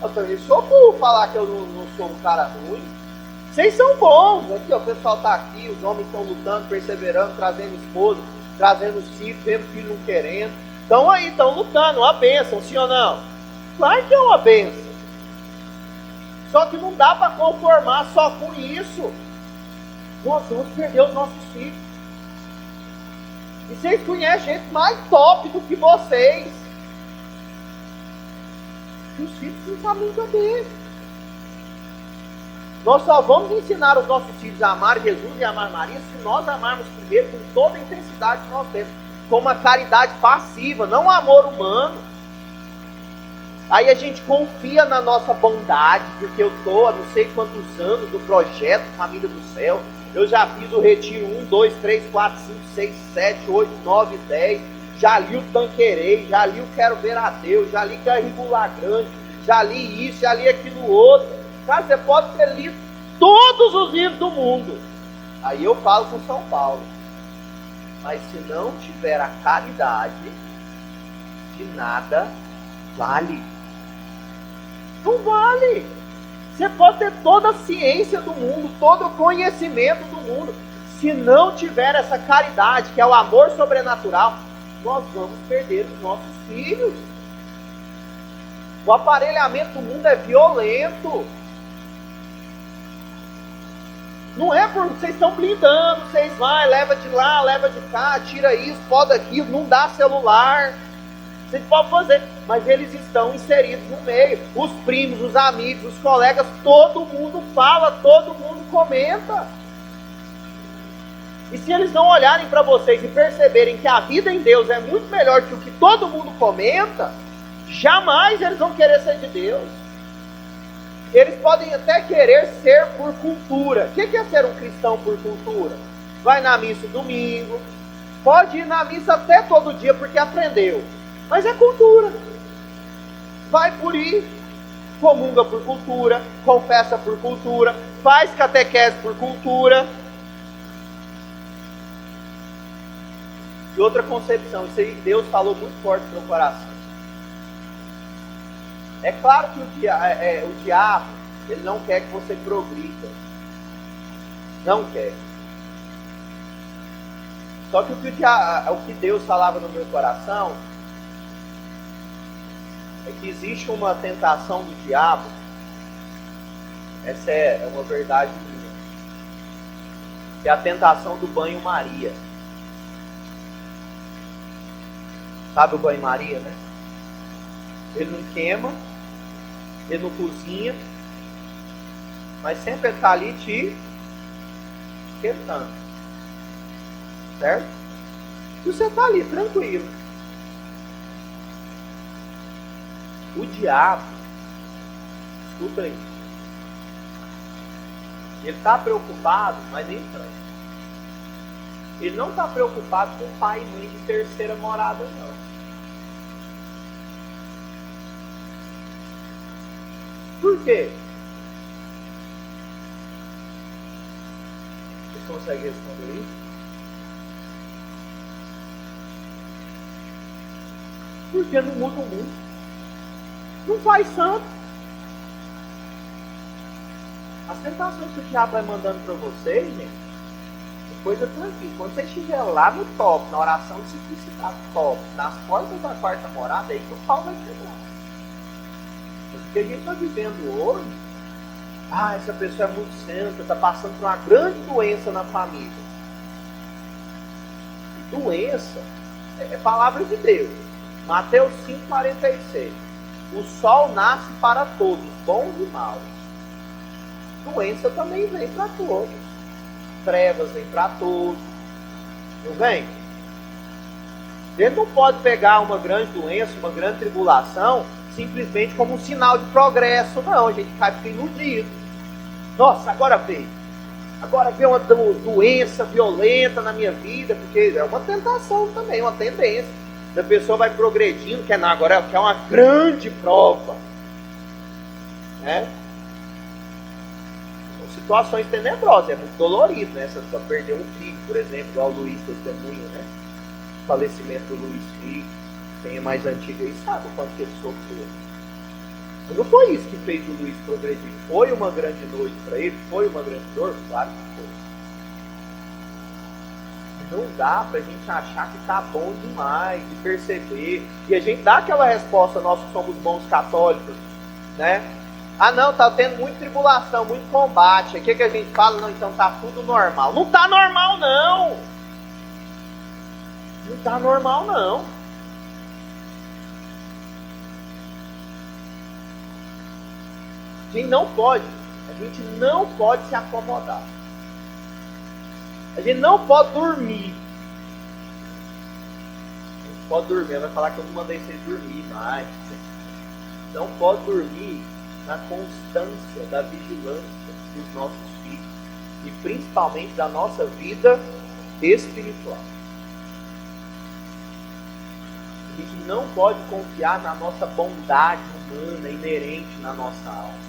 Eu falei, sou burro falar que eu não sou um cara ruim. Vocês são bons. Aqui, ó, o pessoal está aqui, os homens estão lutando, perseverando, trazendo esposa, trazendo os filhos, mesmo filho não querendo. Estão aí, estão lutando, uma bênção, sim ou não? Claro que é uma bênção. Só que não dá para conformar só com isso. Nós vamos perder os nossos filhos. E vocês conhecem gente mais top do que vocês. E os filhos não sabem entender. Nós só vamos ensinar os nossos filhos a amar Jesus e a amar Maria se nós amarmos primeiro com toda a intensidade que nós temos. Com uma caridade passiva, não um amor humano. Aí a gente confia na nossa bondade, porque eu estou há não sei quantos anos do projeto Família do Céu. Eu já fiz o retiro 1, 2, 3, 4, 5, 6, 7, 8, 9, 10. Já li o Tanquerei, já li o Quero Ver a Deus, já li Garrigular Grande, já li isso, já li aquilo outro. Cara, você pode ter lido todos os livros do mundo. Aí eu falo com São Paulo. Mas se não tiver a caridade, de nada vale. Não vale. Você pode ter toda a ciência do mundo, todo o conhecimento do mundo. Se não tiver essa caridade, que é o amor sobrenatural, nós vamos perder os nossos filhos. O aparelhamento do mundo é violento. Não é porque vocês estão blindando, vocês vai, leva de lá, leva de cá, tira isso, poda aquilo, não dá celular. Vocês podem fazer, mas eles estão inseridos no meio. Os primos, os amigos, os colegas, todo mundo fala, todo mundo comenta. E se eles não olharem para vocês e perceberem que a vida em Deus é muito melhor que o que todo mundo comenta, jamais eles vão querer ser de Deus. Eles podem até querer ser por cultura. O que é ser um cristão por cultura? Vai na missa domingo, pode ir na missa até todo dia porque aprendeu. Mas é cultura. Vai por ir, comunga por cultura, confessa por cultura, faz catequese por cultura. E outra concepção, isso aí Deus falou muito forte no meu coração. É claro que o diabo, ele não quer que você progrida. Não quer. Só que o que Deus falava no meu coração é que existe uma tentação do diabo. Essa é uma verdade minha. Que é a tentação do banho-maria. Sabe o banho-maria, né? Ele não queima, ele não cozinha, mas sempre ele está ali te esquentando. Certo? E você está ali, tranquilo. O diabo, escuta aí, ele está preocupado, mas nem tanto. Ele não está preocupado com pai e mãe de terceira morada, não. Por quê? Vocês conseguem responder isso? Porque não muda o mundo. Não faz santo. As tentações que o diabo vai mandando para vocês, gente, é coisa tranquila. Quando você estiver lá no top, na oração de simplicidade top, nas portas da quarta morada, é aí que o pau vai quebrar. O que a gente está vivendo hoje, essa pessoa é muito santa, está passando por uma grande doença na família. Doença é palavra de Deus. Mateus 5,46. O sol nasce para todos, bons e maus. Doença também vem para todos. Trevas vem para todos. Não vem? Ele não pode pegar uma grande doença, uma grande tribulação, simplesmente como um sinal de progresso. Não, a gente fica iludido. Nossa, agora veio. Agora veio uma doença violenta na minha vida, porque é uma tentação também, uma tendência. A pessoa vai progredindo, agora quer uma grande prova. Né? São situações tenebrosas, é muito dolorido, né? Você só perdeu um filho, por exemplo, igual o Luiz testemunha, né? O falecimento do Luiz Filho. Quem é mais antigo aí sabe o quanto que ele sofreu. Mas não foi isso que fez o Luiz progredir. Foi uma grande noite para ele? Foi uma grande dor? Claro que foi. Não dá pra gente achar que tá bom demais, de perceber. E a gente dá aquela resposta, nós que somos bons católicos, né? Ah não, tá tendo muita tribulação, muito combate. O que a gente fala? Não, então tá tudo normal. Não tá normal não! Não tá normal não. A gente não pode se acomodar. A gente não pode dormir. A gente pode dormir, vai falar que eu não mandei vocês dormir mais. Não pode dormir na constância da vigilância dos nossos filhos e principalmente da nossa vida espiritual. A gente não pode confiar na nossa bondade humana inerente na nossa alma.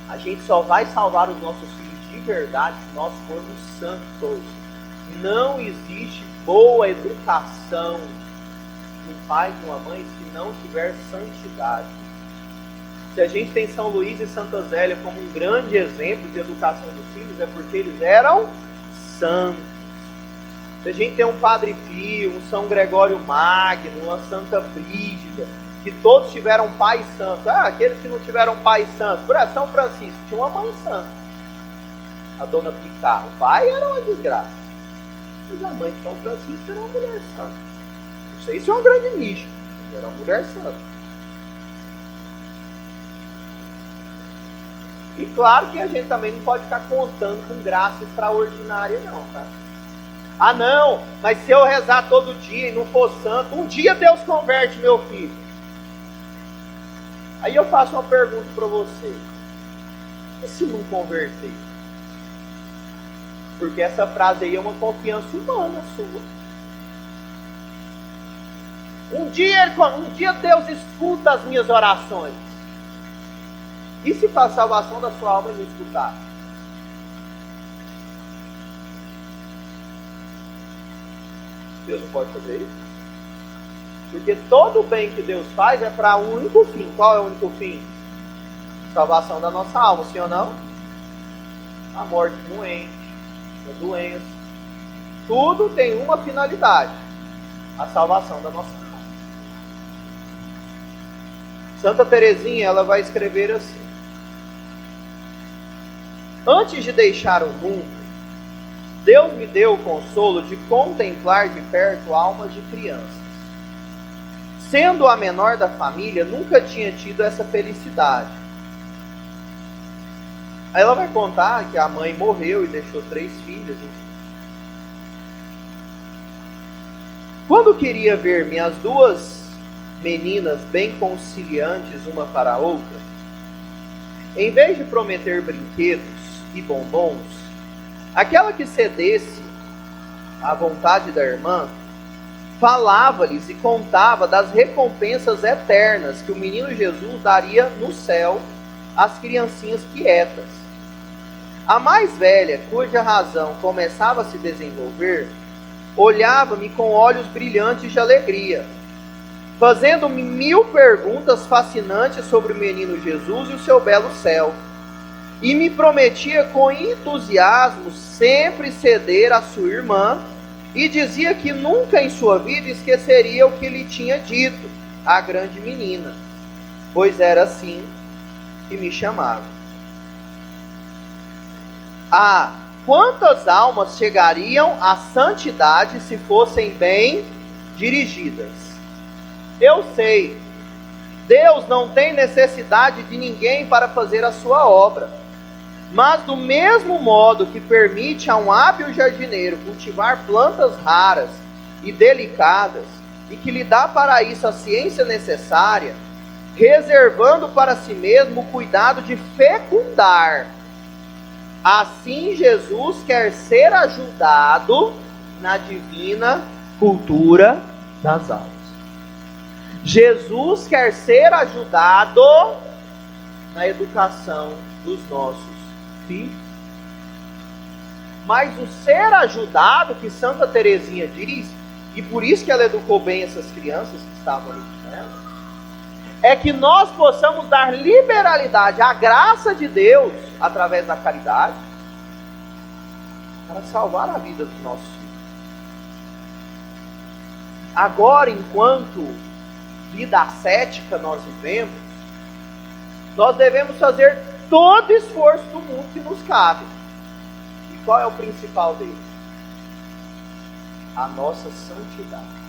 A gente só vai salvar os nossos filhos de verdade se nós formos santos. Não existe boa educação de um pai e de uma mãe se não tiver santidade. Se a gente tem São Luís e Santa Zélia como um grande exemplo de educação dos filhos, é porque eles eram santos. Se a gente tem um Padre Pio, um São Gregório Magno, uma Santa Brígida, que todos tiveram pais santos. Aqueles que não tiveram pais santos, por exemplo, São Francisco tinha uma mãe santa, a Dona Picard. O pai era uma desgraça, mas a mãe de São Francisco era uma mulher santa. Não sei se é uma grande nicho, mas era uma mulher santa. E claro que a gente também não pode ficar contando com graça extraordinária não, tá? Ah não, mas se eu rezar todo dia e não for santo, um dia Deus converte meu filho. Aí eu faço uma pergunta para você. E se não converter? Porque essa frase aí é uma confiança humana sua. Um dia Deus escuta as minhas orações. E se para a salvação da sua alma ele não escutar? Deus não pode fazer isso? Porque todo o bem que Deus faz é para um único fim. Qual é o único fim? Salvação da nossa alma, sim ou não? A morte doente, a doença. Tudo tem uma finalidade: a salvação da nossa alma. Santa Teresinha, ela vai escrever assim: antes de deixar o mundo, Deus me deu o consolo de contemplar de perto almas de crianças. Sendo a menor da família, nunca tinha tido essa felicidade. Aí ela vai contar que a mãe morreu e deixou 3 filhas. Quando queria ver minhas 2 meninas bem conciliantes uma para a outra, em vez de prometer brinquedos e bombons, aquela que cedesse à vontade da irmã, falava-lhes e contava das recompensas eternas que o menino Jesus daria no céu às criancinhas quietas. A mais velha, cuja razão começava a se desenvolver, olhava-me com olhos brilhantes de alegria, fazendo-me 1000 perguntas fascinantes sobre o menino Jesus e o seu belo céu, e me prometia com entusiasmo sempre ceder à sua irmã, e dizia que nunca em sua vida esqueceria o que lhe tinha dito a grande menina, pois era assim que me chamava. Ah, quantas almas chegariam à santidade se fossem bem dirigidas? Eu sei, Deus não tem necessidade de ninguém para fazer a sua obra. Mas do mesmo modo que permite a um hábil jardineiro cultivar plantas raras e delicadas, e que lhe dá para isso a ciência necessária, reservando para si mesmo o cuidado de fecundar, assim Jesus quer ser ajudado na divina cultura das almas. Jesus quer ser ajudado na educação dos nossos filhos. Mas o ser ajudado que Santa Teresinha diz, e por isso que ela educou bem essas crianças que estavam ali com ela, é que nós possamos dar liberalidade à graça de Deus através da caridade para salvar a vida dos nossos filhos. Agora, enquanto vida ascética nós vivemos, nós devemos fazer todo esforço do mundo que nos cabe. E qual é o principal deles? A nossa santidade.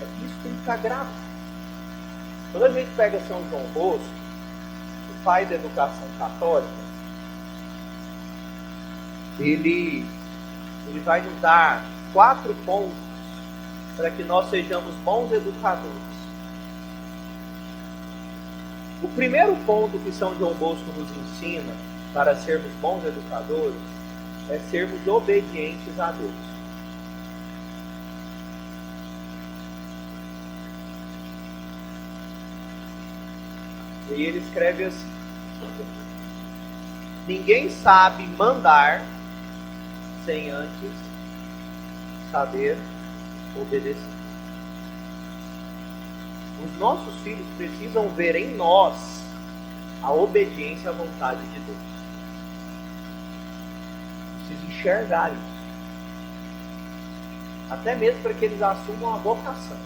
É que isso tem que ficar gravado. Quando a gente pega São João Bosco, o pai da educação católica, ele vai nos dar 4 pontos para que nós sejamos bons educadores. O primeiro ponto que São João Bosco nos ensina para sermos bons educadores é sermos obedientes a Deus. E ele escreve assim: ninguém sabe mandar sem antes saber obedecer. Os nossos filhos precisam ver em nós a obediência à vontade de Deus. Precisam enxergar isso. Até mesmo para que eles assumam a vocação.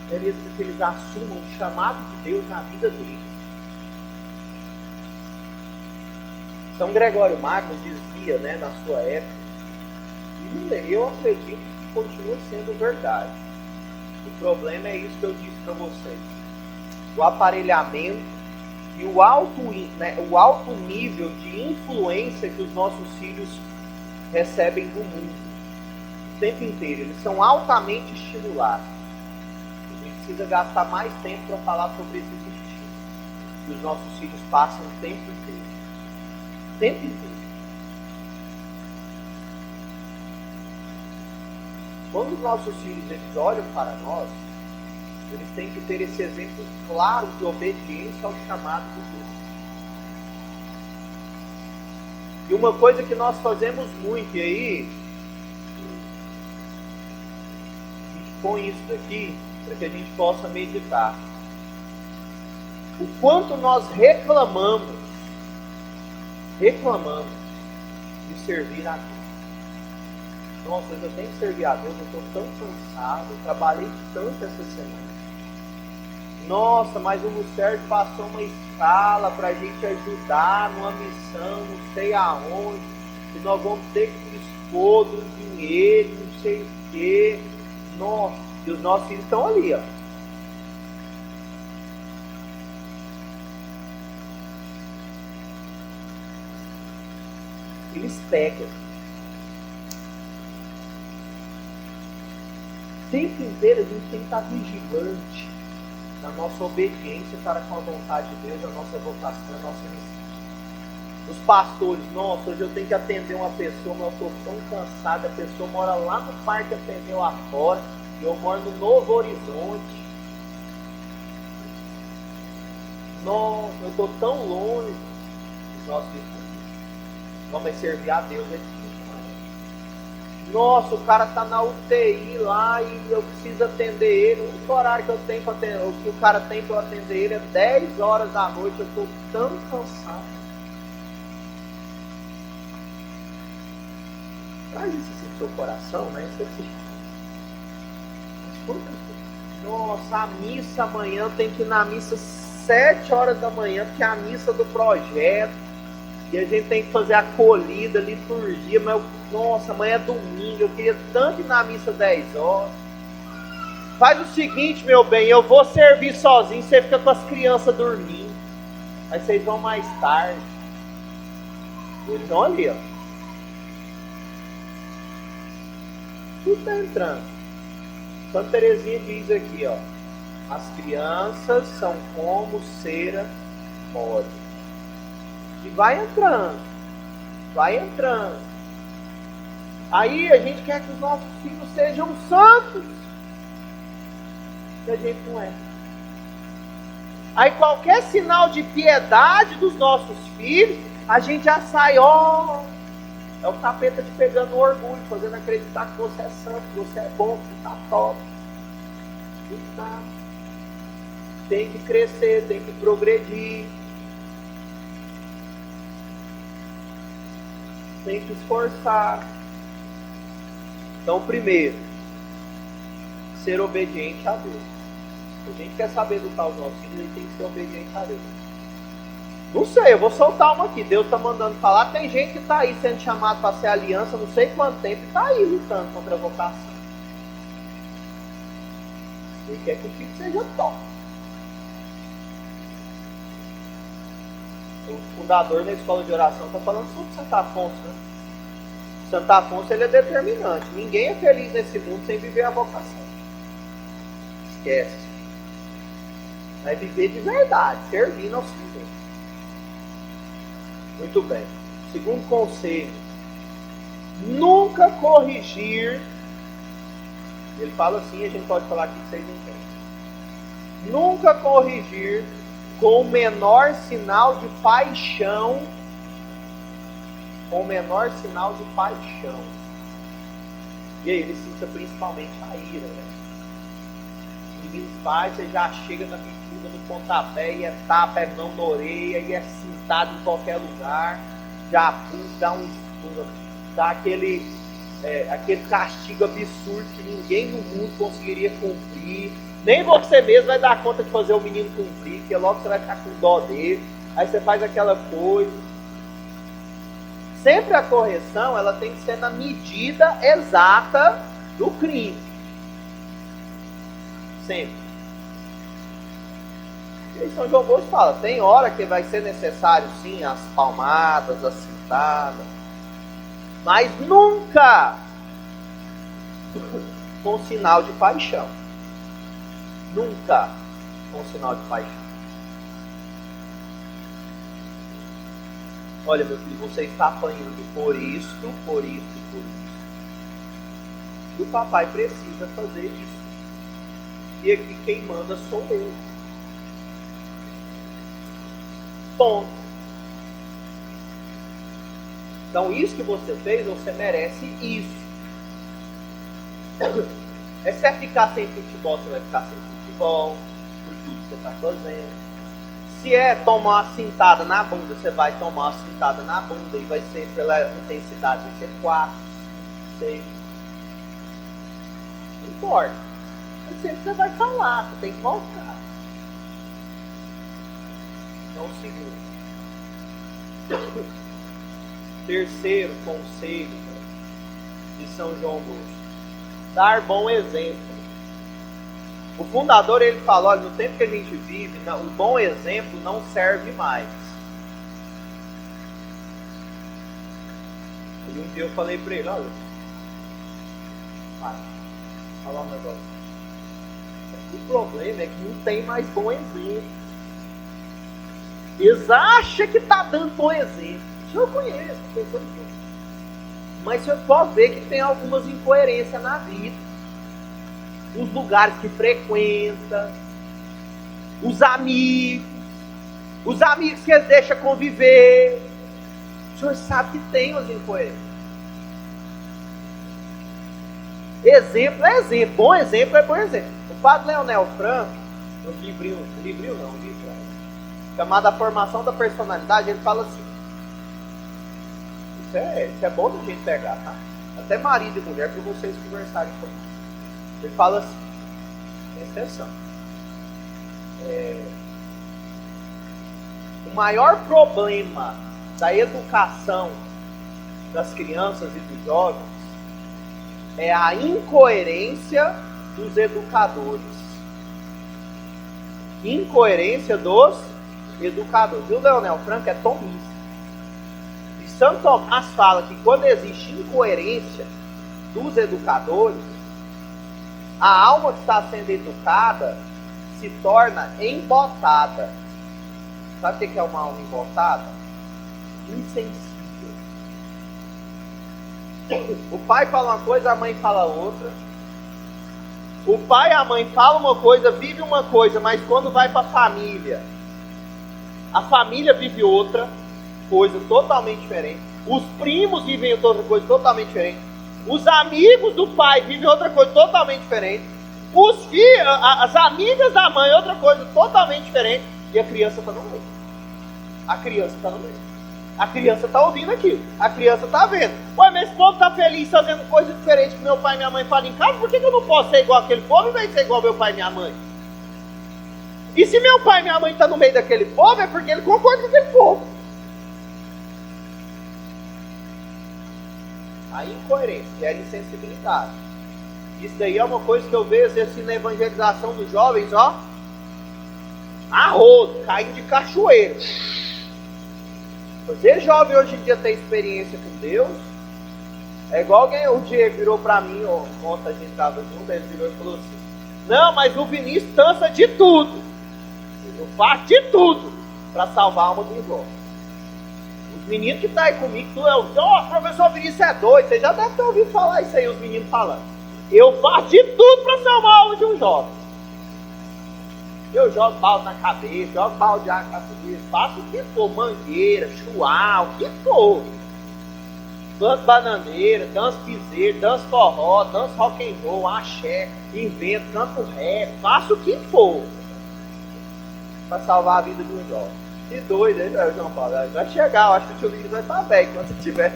Até mesmo para que eles assumam o chamado de Deus na vida deles. São Gregório Magno dizia, na sua época, e eu acredito que continua sendo verdade. O problema é isso que eu disse para vocês: o aparelhamento e o alto nível de influência que os nossos filhos recebem do mundo o tempo inteiro. Eles são altamente estimulados. A gente precisa gastar mais tempo para falar sobre esses estímulos que os nossos filhos passam o tempo inteiro. O tempo inteiro. Quando os nossos filhos eles olham para nós, eles têm que ter esse exemplo claro de obediência ao chamado de Deus. E uma coisa que nós fazemos muito, e aí a gente põe isso daqui para que a gente possa meditar. O quanto nós reclamamos de servir a Deus. Nossa, eu tenho que servir a Deus, eu estou tão cansado, eu trabalhei tanto essa semana. Nossa, mas o Lucércio passou uma escala para a gente ajudar numa missão, não sei aonde, e nós vamos ter que dispor do dinheiro, não sei o quê. Nossa, e os nossos filhos estão ali, ó. Eles pegam. O tempo inteiro a gente tem que estar vigilante na nossa obediência para com a vontade de Deus, a nossa vocação, a nossa missão. Os pastores, nossa, hoje eu tenho que atender uma pessoa, mas eu estou tão cansado, a pessoa mora lá no Parque Ateneu lá fora, e eu moro no Novo Horizonte. Nossa, eu estou tão longe dos nossos filhos. Vamos servir a Deus aqui. Nossa, o cara está na UTI lá e eu preciso atender ele. O único horário que eu tenho para atender, o que o cara tem para atender ele é 10 horas da noite. Eu estou tão cansado. Traz isso assim no seu coração, né? Isso aqui. Nossa, a missa amanhã, tem que ir na missa 7 horas da manhã, que é a missa do projeto. E a gente tem que fazer a acolhida, liturgia, mas nossa, amanhã é domingo, eu queria tanto ir na missa 10 horas. Faz o seguinte, meu bem, eu vou servir sozinho, você fica com as crianças dormindo. Aí vocês vão mais tarde. Eles estão ali, ó. Tudo está entrando. Santa Teresinha diz aqui, ó. As crianças são como cera mole. E vai entrando. Vai entrando. Aí a gente quer que os nossos filhos sejam santos. E a gente não é. Aí qualquer sinal de piedade dos nossos filhos, a gente já sai, ó. É o capeta te pegando no orgulho, fazendo acreditar que você é santo, que você é bom, que você está top. Não tá. Tem que crescer, tem que progredir. Tem que esforçar. Então, primeiro, ser obediente a Deus. Se a gente quer saber educar os nossos filhos, a gente tem que ser obediente a Deus. Não sei, eu vou soltar uma aqui. Deus está mandando falar. Tem gente que está aí sendo chamado para ser aliança, não sei quanto tempo, e está aí lutando contra a vocação. Ele quer que o filho seja top. O fundador da escola de oração está falando sobre Santo Afonso, né? Santo Afonso, ele é determinante. Ninguém é feliz nesse mundo sem viver a vocação. Esquece. Vai viver de verdade, servindo ao Senhor. Muito bem. Segundo conselho, nunca corrigir. Ele fala assim, a gente pode falar aqui que vocês entendem. Nunca corrigir com o menor sinal de paixão. Com o menor sinal de paixão. E aí ele cita principalmente a ira, né? Os meninos pais, você já chega na bicuda, no pontapé, e é tapa, é mão na orelha, e é cintado em qualquer lugar, já dá dá aquele castigo absurdo que ninguém no mundo conseguiria cumprir. Nem você mesmo vai dar conta de fazer o menino cumprir, porque logo você vai ficar com dó dele. Aí você faz aquela coisa. Sempre a correção, ela tem que ser na medida exata do crime. Sempre. E aí São João Bosco fala, tem hora que vai ser necessário sim as palmadas, as cintadas, mas nunca com sinal de paixão. Nunca com sinal de paixão. Olha, meu filho, você está apanhando por isto, por isto, por isso. E o papai precisa fazer isso. E aqui quem manda sou eu. Ponto. Então, isso que você fez, você merece isso. É se você ficar sem futebol, você vai ficar sem futebol, por tudo que você está fazendo. Se é tomar uma cintada na bunda, você vai tomar uma cintada na bunda e vai ser pela intensidade, vai ser 4, 6. Não importa. Mas sempre você vai falar, você tem que voltar. Então, segundo. Terceiro conselho de São João Bosco: dar bom exemplo. O fundador, ele falou, olha, no tempo que a gente vive, o bom exemplo não serve mais. E um dia eu falei para ele, olha, falar um negócio. O problema é que não tem mais bom exemplo. Eles acham que está dando bom exemplo. Isso eu conheço, mas o senhor pode ver que tem algumas incoerências na vida. Os lugares que frequenta, os amigos que eles deixam conviver. O senhor sabe que tem as incoerências. Exemplo é exemplo, bom exemplo é bom exemplo. O padre Leonel Franco, no livro chamado A Formação da Personalidade, ele fala assim, isso é bom da gente pegar, tá? Até marido e mulher, para vocês conversarem comigo. Ele fala assim, presta atenção. O maior problema da educação das crianças e dos jovens é a incoerência dos educadores. Incoerência dos educadores. E o Leonel Franco é tomista. E Santo Tomás fala que quando existe incoerência dos educadores, a alma que está sendo educada se torna embotada. Sabe o que é uma alma embotada? Insensível. O pai fala uma coisa, a mãe fala outra. O pai e a mãe falam uma coisa, vive uma coisa, mas quando vai para a família vive outra coisa totalmente diferente. Os primos vivem outra coisa totalmente diferente. Os amigos do pai vivem outra coisa totalmente diferente. Os filhos, as amigas da mãe, outra coisa totalmente diferente. E a criança está no meio. A criança está no meio. A criança está ouvindo aquilo. A criança está vendo. Ué, mas esse povo está feliz fazendo coisa diferente que meu pai e minha mãe falam em casa. Por que eu não posso ser igual aquele povo em vez de ser igual meu pai e minha mãe? E se meu pai e minha mãe estão no meio daquele povo, é porque ele concorda com aquele povo. A incoerência, que é a insensibilidade. Isso daí é uma coisa que eu vejo assim na evangelização dos jovens, ó. A rodo, caindo de cachoeira. Você jovem hoje em dia tem experiência com Deus. É igual alguém, o Diego virou pra mim, ontem a gente estava junto, ele virou e falou assim, não, mas o Vinícius dança de tudo. Eu faço de tudo para salvar a alma do irmão. Os meninos que estão aí comigo, o professor Vinícius é doido, você já deve ter ouvido falar isso aí, os meninos falando. Eu faço de tudo para salvar a alma de um jovem. Eu jogo balde na cabeça, jogo balde de água na cabeça, faço o que for, mangueira, chuá, o que for. Danço bananeira, danço piseiro, danço forró, danço rock and roll, axé, invento, canto rap, faço o que for. Para salvar a vida de um jovem. Que doido, hein, João Paulo? Vai chegar, eu acho que o tio Luiz vai estar velho quando você tiver.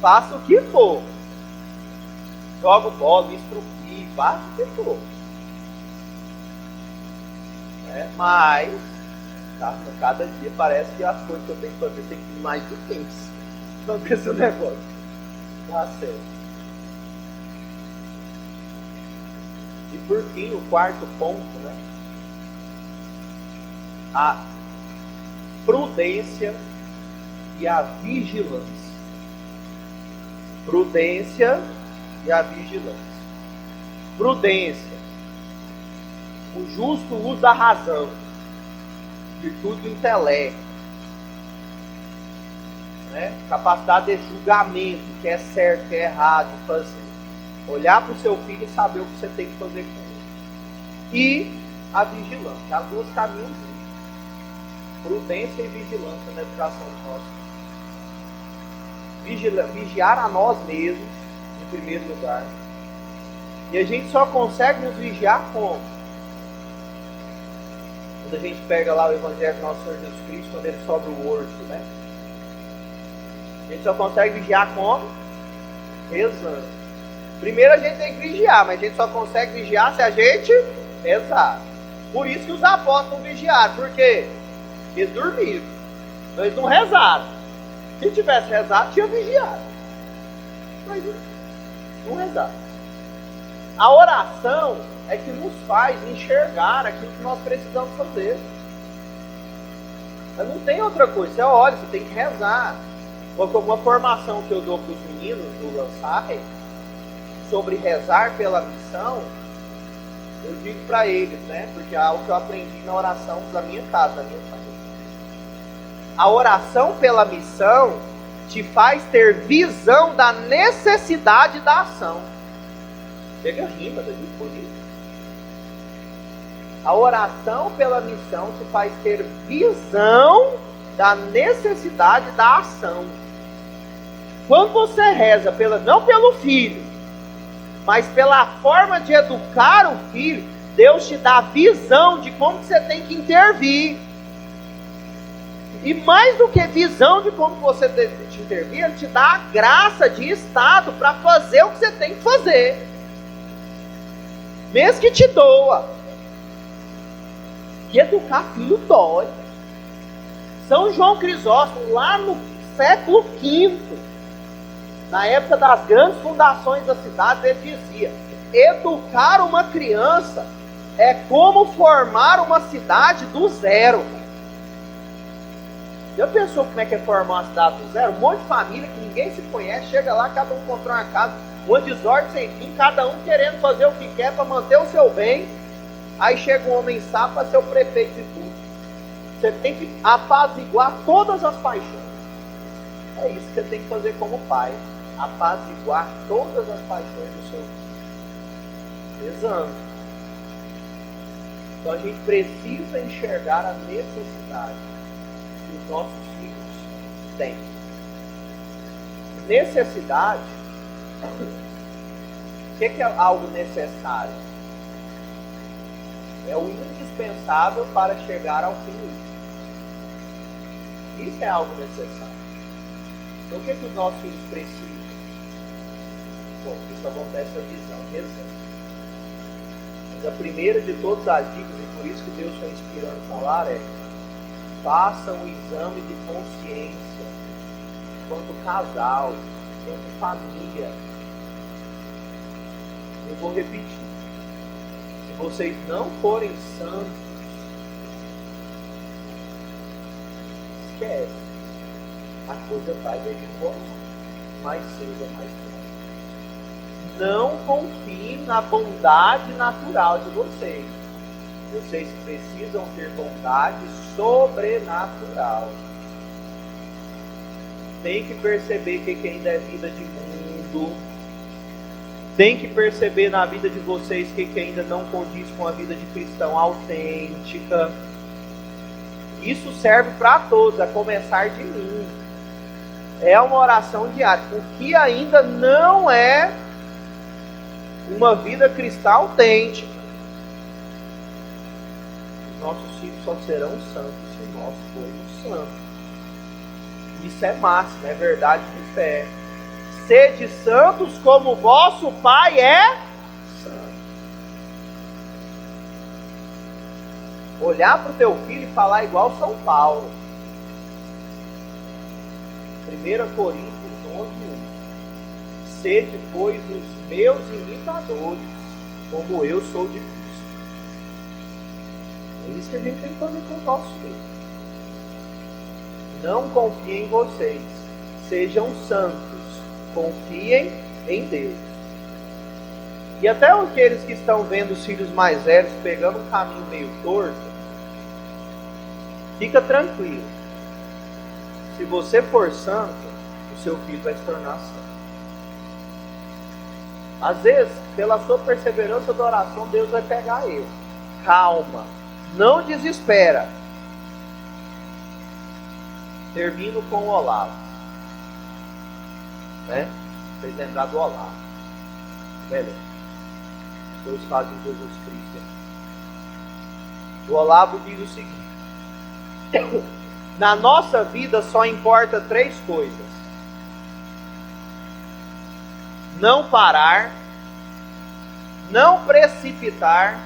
Faço o que for. Jogo bola, me estrupi, faço o que for. Mas, tá, cada dia parece que as coisas que eu tenho que fazer tem que ir mais difíceis. Pra ver esse negócio. Tá certo. E por fim, o quarto ponto, né? A prudência e a vigilância. Prudência e a vigilância. Prudência. O justo uso da razão. Virtude do intelecto. Né? Capacidade de julgamento, que é certo, que é errado, fazer. Olhar para o seu filho e saber o que você tem que fazer com ele. E a vigilância. As duas caminham juntos. Prudência e vigilância na educação de nós. Vigiar a nós mesmos, em primeiro lugar. E a gente só consegue nos vigiar como? Quando a gente pega lá o Evangelho do nosso Senhor Jesus Cristo, quando ele sobe o horto, né? A gente só consegue vigiar como? Rezando. Primeiro a gente tem que vigiar, mas a gente só consegue vigiar se a gente rezar. Por isso que os apóstolos vigiaram. Por quê? Eles dormiram. Então eles não rezaram. Se tivesse rezado, tinha vigiado. Mas não rezaram. A oração é que nos faz enxergar aquilo que nós precisamos fazer. Mas não tem outra coisa. Você olha, você tem que rezar. Uma formação que eu dou para os meninos do Lansai sobre rezar pela missão, eu digo para eles, né? Porque é algo que eu aprendi na oração da minha casa, da minha família. A oração pela missão te faz ter visão da necessidade da ação. Pega a rima da gente bonita. A oração pela missão te faz ter visão da necessidade da ação. Quando você reza não pelo filho, mas pela forma de educar o filho, Deus te dá visão de como você tem que intervir. E mais do que visão de como você tem que intervir, Ele te dá a graça de estado para fazer o que você tem que fazer. Mesmo que te doa. E educar filho dói. São João Crisóstomo, lá no século V, na época das grandes fundações da cidade, ele dizia: educar uma criança é como formar uma cidade do zero. Já pensou como é que é formar uma cidade do zero? Um monte de família que ninguém se conhece, chega lá, cada um constrói uma casa, um desordem sem fim, cada um querendo fazer o que quer para manter o seu bem. Aí chega um homem sábio para ser o prefeito de tudo. Você tem que apaziguar todas as paixões. É isso que você tem que fazer como pai. Apaziguar todas as paixões do seu filho. Rezando. Então a gente precisa enxergar a necessidade que os nossos filhos têm. Necessidade. O que é algo necessário? É o indispensável para chegar ao fim. Isso é algo necessário. Então o que os nossos filhos precisam? Bom, isso acontece a visão, rezando. Mas a primeira de todas as dicas, e por isso que Deus está inspirando a falar, é: façam um exame de consciência quanto casal, quanto família. Eu vou repetir: se vocês não forem santos, esquece, a coisa vai desenvolver mais cedo ou mais tarde. Não confiem na bondade natural de vocês. Vocês precisam ter bondade sobrenatural. Tem que perceber que ainda é vida de mundo. Tem que perceber na vida de vocês que ainda não condiz com a vida de cristão autêntica. Isso serve para todos, a começar de mim. É uma oração diária. O que ainda não é uma vida cristã autêntica. Os nossos filhos só serão santos se nós formos santos. Isso é máximo, é verdade de fé. Sede santos como vosso Pai é santo. Olhar para o teu filho e falar igual São Paulo. 1 Coríntios 11:1. Sede, pois, os meus imitadores, como eu sou de Cristo. É isso que a gente tem que fazer com os nossos filhos. Não confiem em vocês. Sejam santos. Confiem em Deus. E até aqueles que estão vendo os filhos mais velhos pegando um caminho meio torto, fica tranquilo. Se você for santo, o seu filho vai se tornar santo. Às vezes, pela sua perseverança da oração, Deus vai pegar ele. Calma, não desespera. Termino com o Olavo. Né? Vocês lembraram do Olavo. Beleza. Deus faz em Jesus Cristo. O Olavo diz o seguinte: na nossa vida só importa 3 coisas: não parar, não precipitar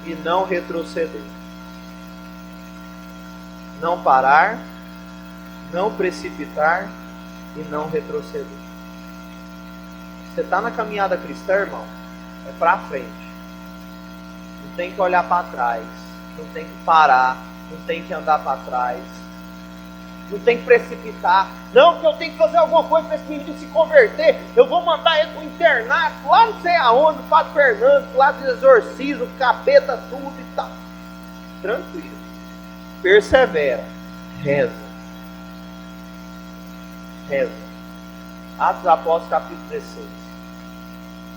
e não retroceder. Não parar, não precipitar e não retroceder. Você está na caminhada cristã, irmão, é para frente. Não tem que olhar para trás, não tem que parar, não tem que andar para trás, não tem que precipitar. Não, porque eu tenho que fazer alguma coisa para esse menino se converter. Eu vou mandar ele para o internato, lá não sei aonde, o Padre Fernando, lá de exorcismo, capeta, tudo e tal. Tranquilo. Persevera. Reza. Reza. Atos dos Apóstolos, capítulo 16.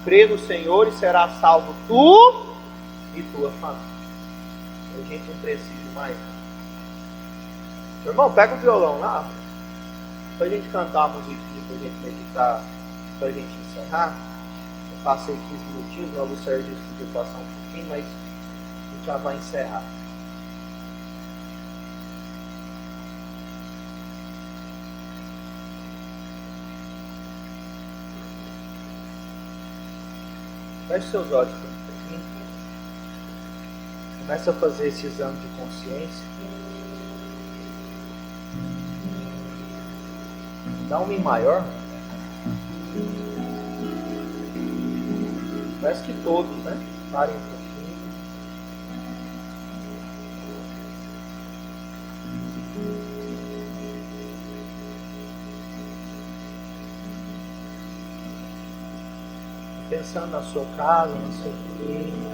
Crê no Senhor e será salvo tu e tua família. A gente não precisa mais. Meu irmão, pega o violão lá, pra gente cantar a musiquinha, pra gente meditar, pra gente encerrar. Eu passei 15 minutinhos, logo o Sérgio disse que podia passar um pouquinho, mas a gente já vai encerrar. Feche seus olhos por um pouquinho. Começa a fazer esse exame de consciência. Dá um Mi maior. Parece que todos, né? Parem um pouquinho. Pensando na sua casa, no seu filho.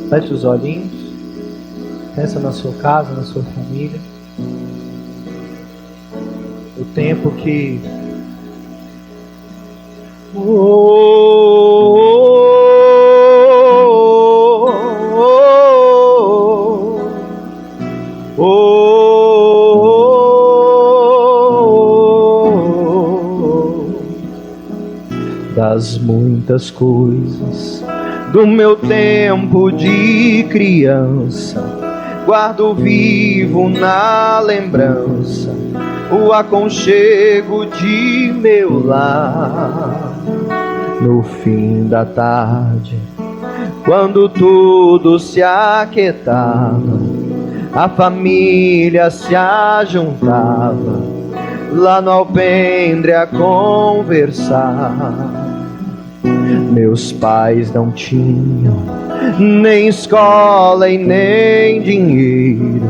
Feche os olhinhos, pensa na sua casa, na sua família. O tempo que das muitas coisas do meu tempo de criança, guardo vivo na lembrança o aconchego de meu lar. No fim da tarde, quando tudo se aquietava, a família se ajuntava lá no alpendre a conversar. Meus pais não tinham nem escola e nem dinheiro.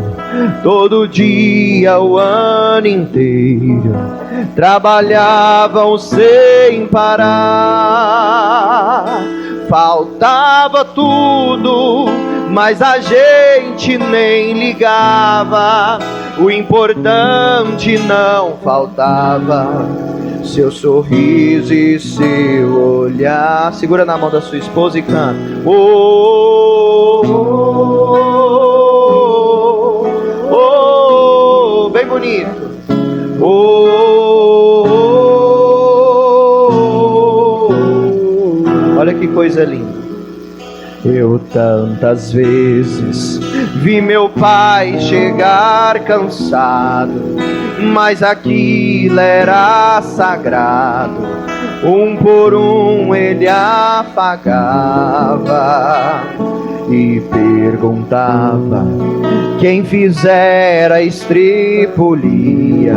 Todo dia, o ano inteiro, trabalhavam sem parar. Faltava tudo, mas a gente nem ligava. O importante não faltava: seu sorriso e seu olhar. Segura na mão da sua esposa e canta. Oh, oh, oh, oh, bem bonito. Oh, oh, oh, olha que coisa linda. Eu tantas vezes vi meu pai chegar cansado, mas aquilo era sagrado. Um por um ele apagava e perguntava quem fizera a estripulia.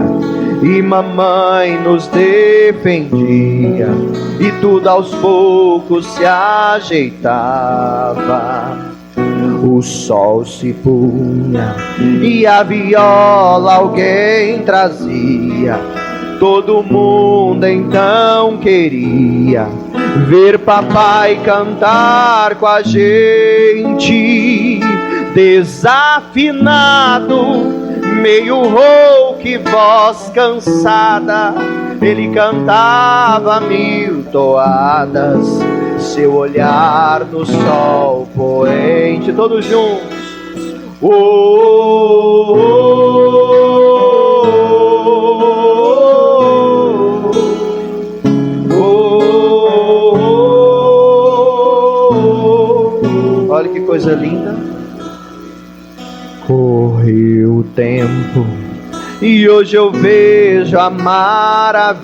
E mamãe nos defendia, e tudo aos poucos se ajeitava. O sol se punha e a viola alguém trazia. Todo mundo então queria ver papai cantar com a gente. Desafinado, meio rouco, voz cansada, ele cantava 1000 toadas. Seu olhar no sol poente, todos juntos. Oh, oh, oh, oh. Olha que coisa linda. Correu o tempo e hoje eu vejo a maravilha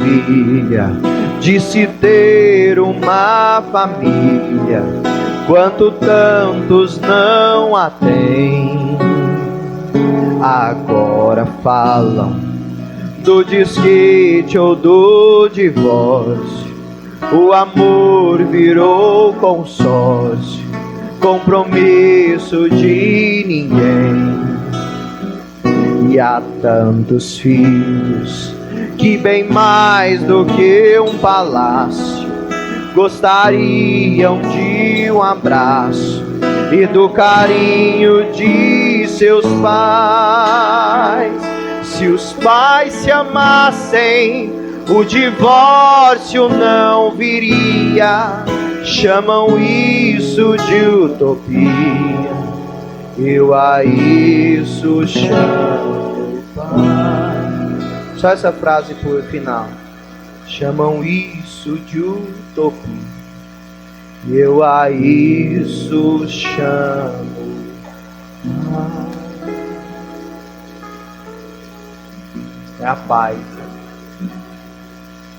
de se ter uma família, quanto tantos não a têm. Agora falam do desquite ou do divórcio, o amor virou consórcio, compromisso de ninguém. E há tantos filhos que bem mais do que um palácio gostariam de um abraço e do carinho de seus pais. Se os pais se amassem, o divórcio não viria. Chamam isso de utopia, eu a isso chamo Pai. Só essa frase por final. Chamam isso de utopia, eu a isso chamo Pai. É a paz,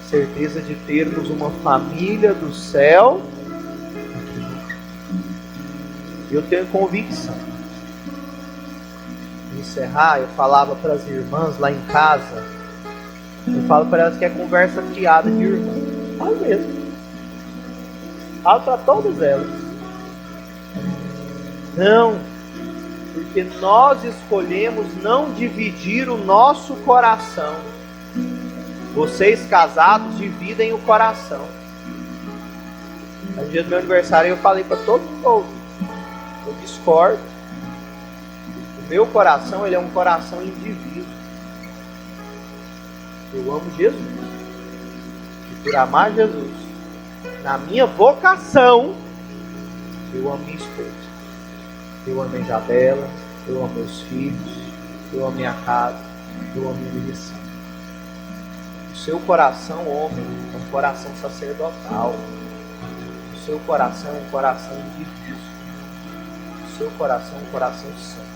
certeza de termos uma família do céu. Eu tenho convicção. Para encerrar, eu falava para as irmãs lá em casa, eu falo para elas que é conversa fiada de irmã. Falo mesmo. Falo para todas elas. Não, porque nós escolhemos não dividir o nosso coração. Vocês casados dividem o coração. No dia do meu aniversário eu falei para todo mundo, eu discordo. O meu coração, ele é um coração indivíduo. Eu amo Jesus. E por amar Jesus, na minha vocação, eu amo minha esposa. Eu amo a Isabela, eu amo meus filhos, eu amo minha casa, eu amo minha missão. O seu coração, homem, é um coração sacerdotal. O seu coração é um coração indivíduo. O seu coração é um coração santo.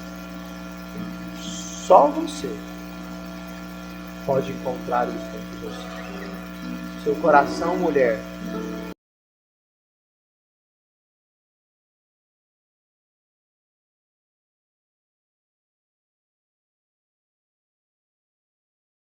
Só você pode encontrar isso dentro de você. Seu coração, mulher,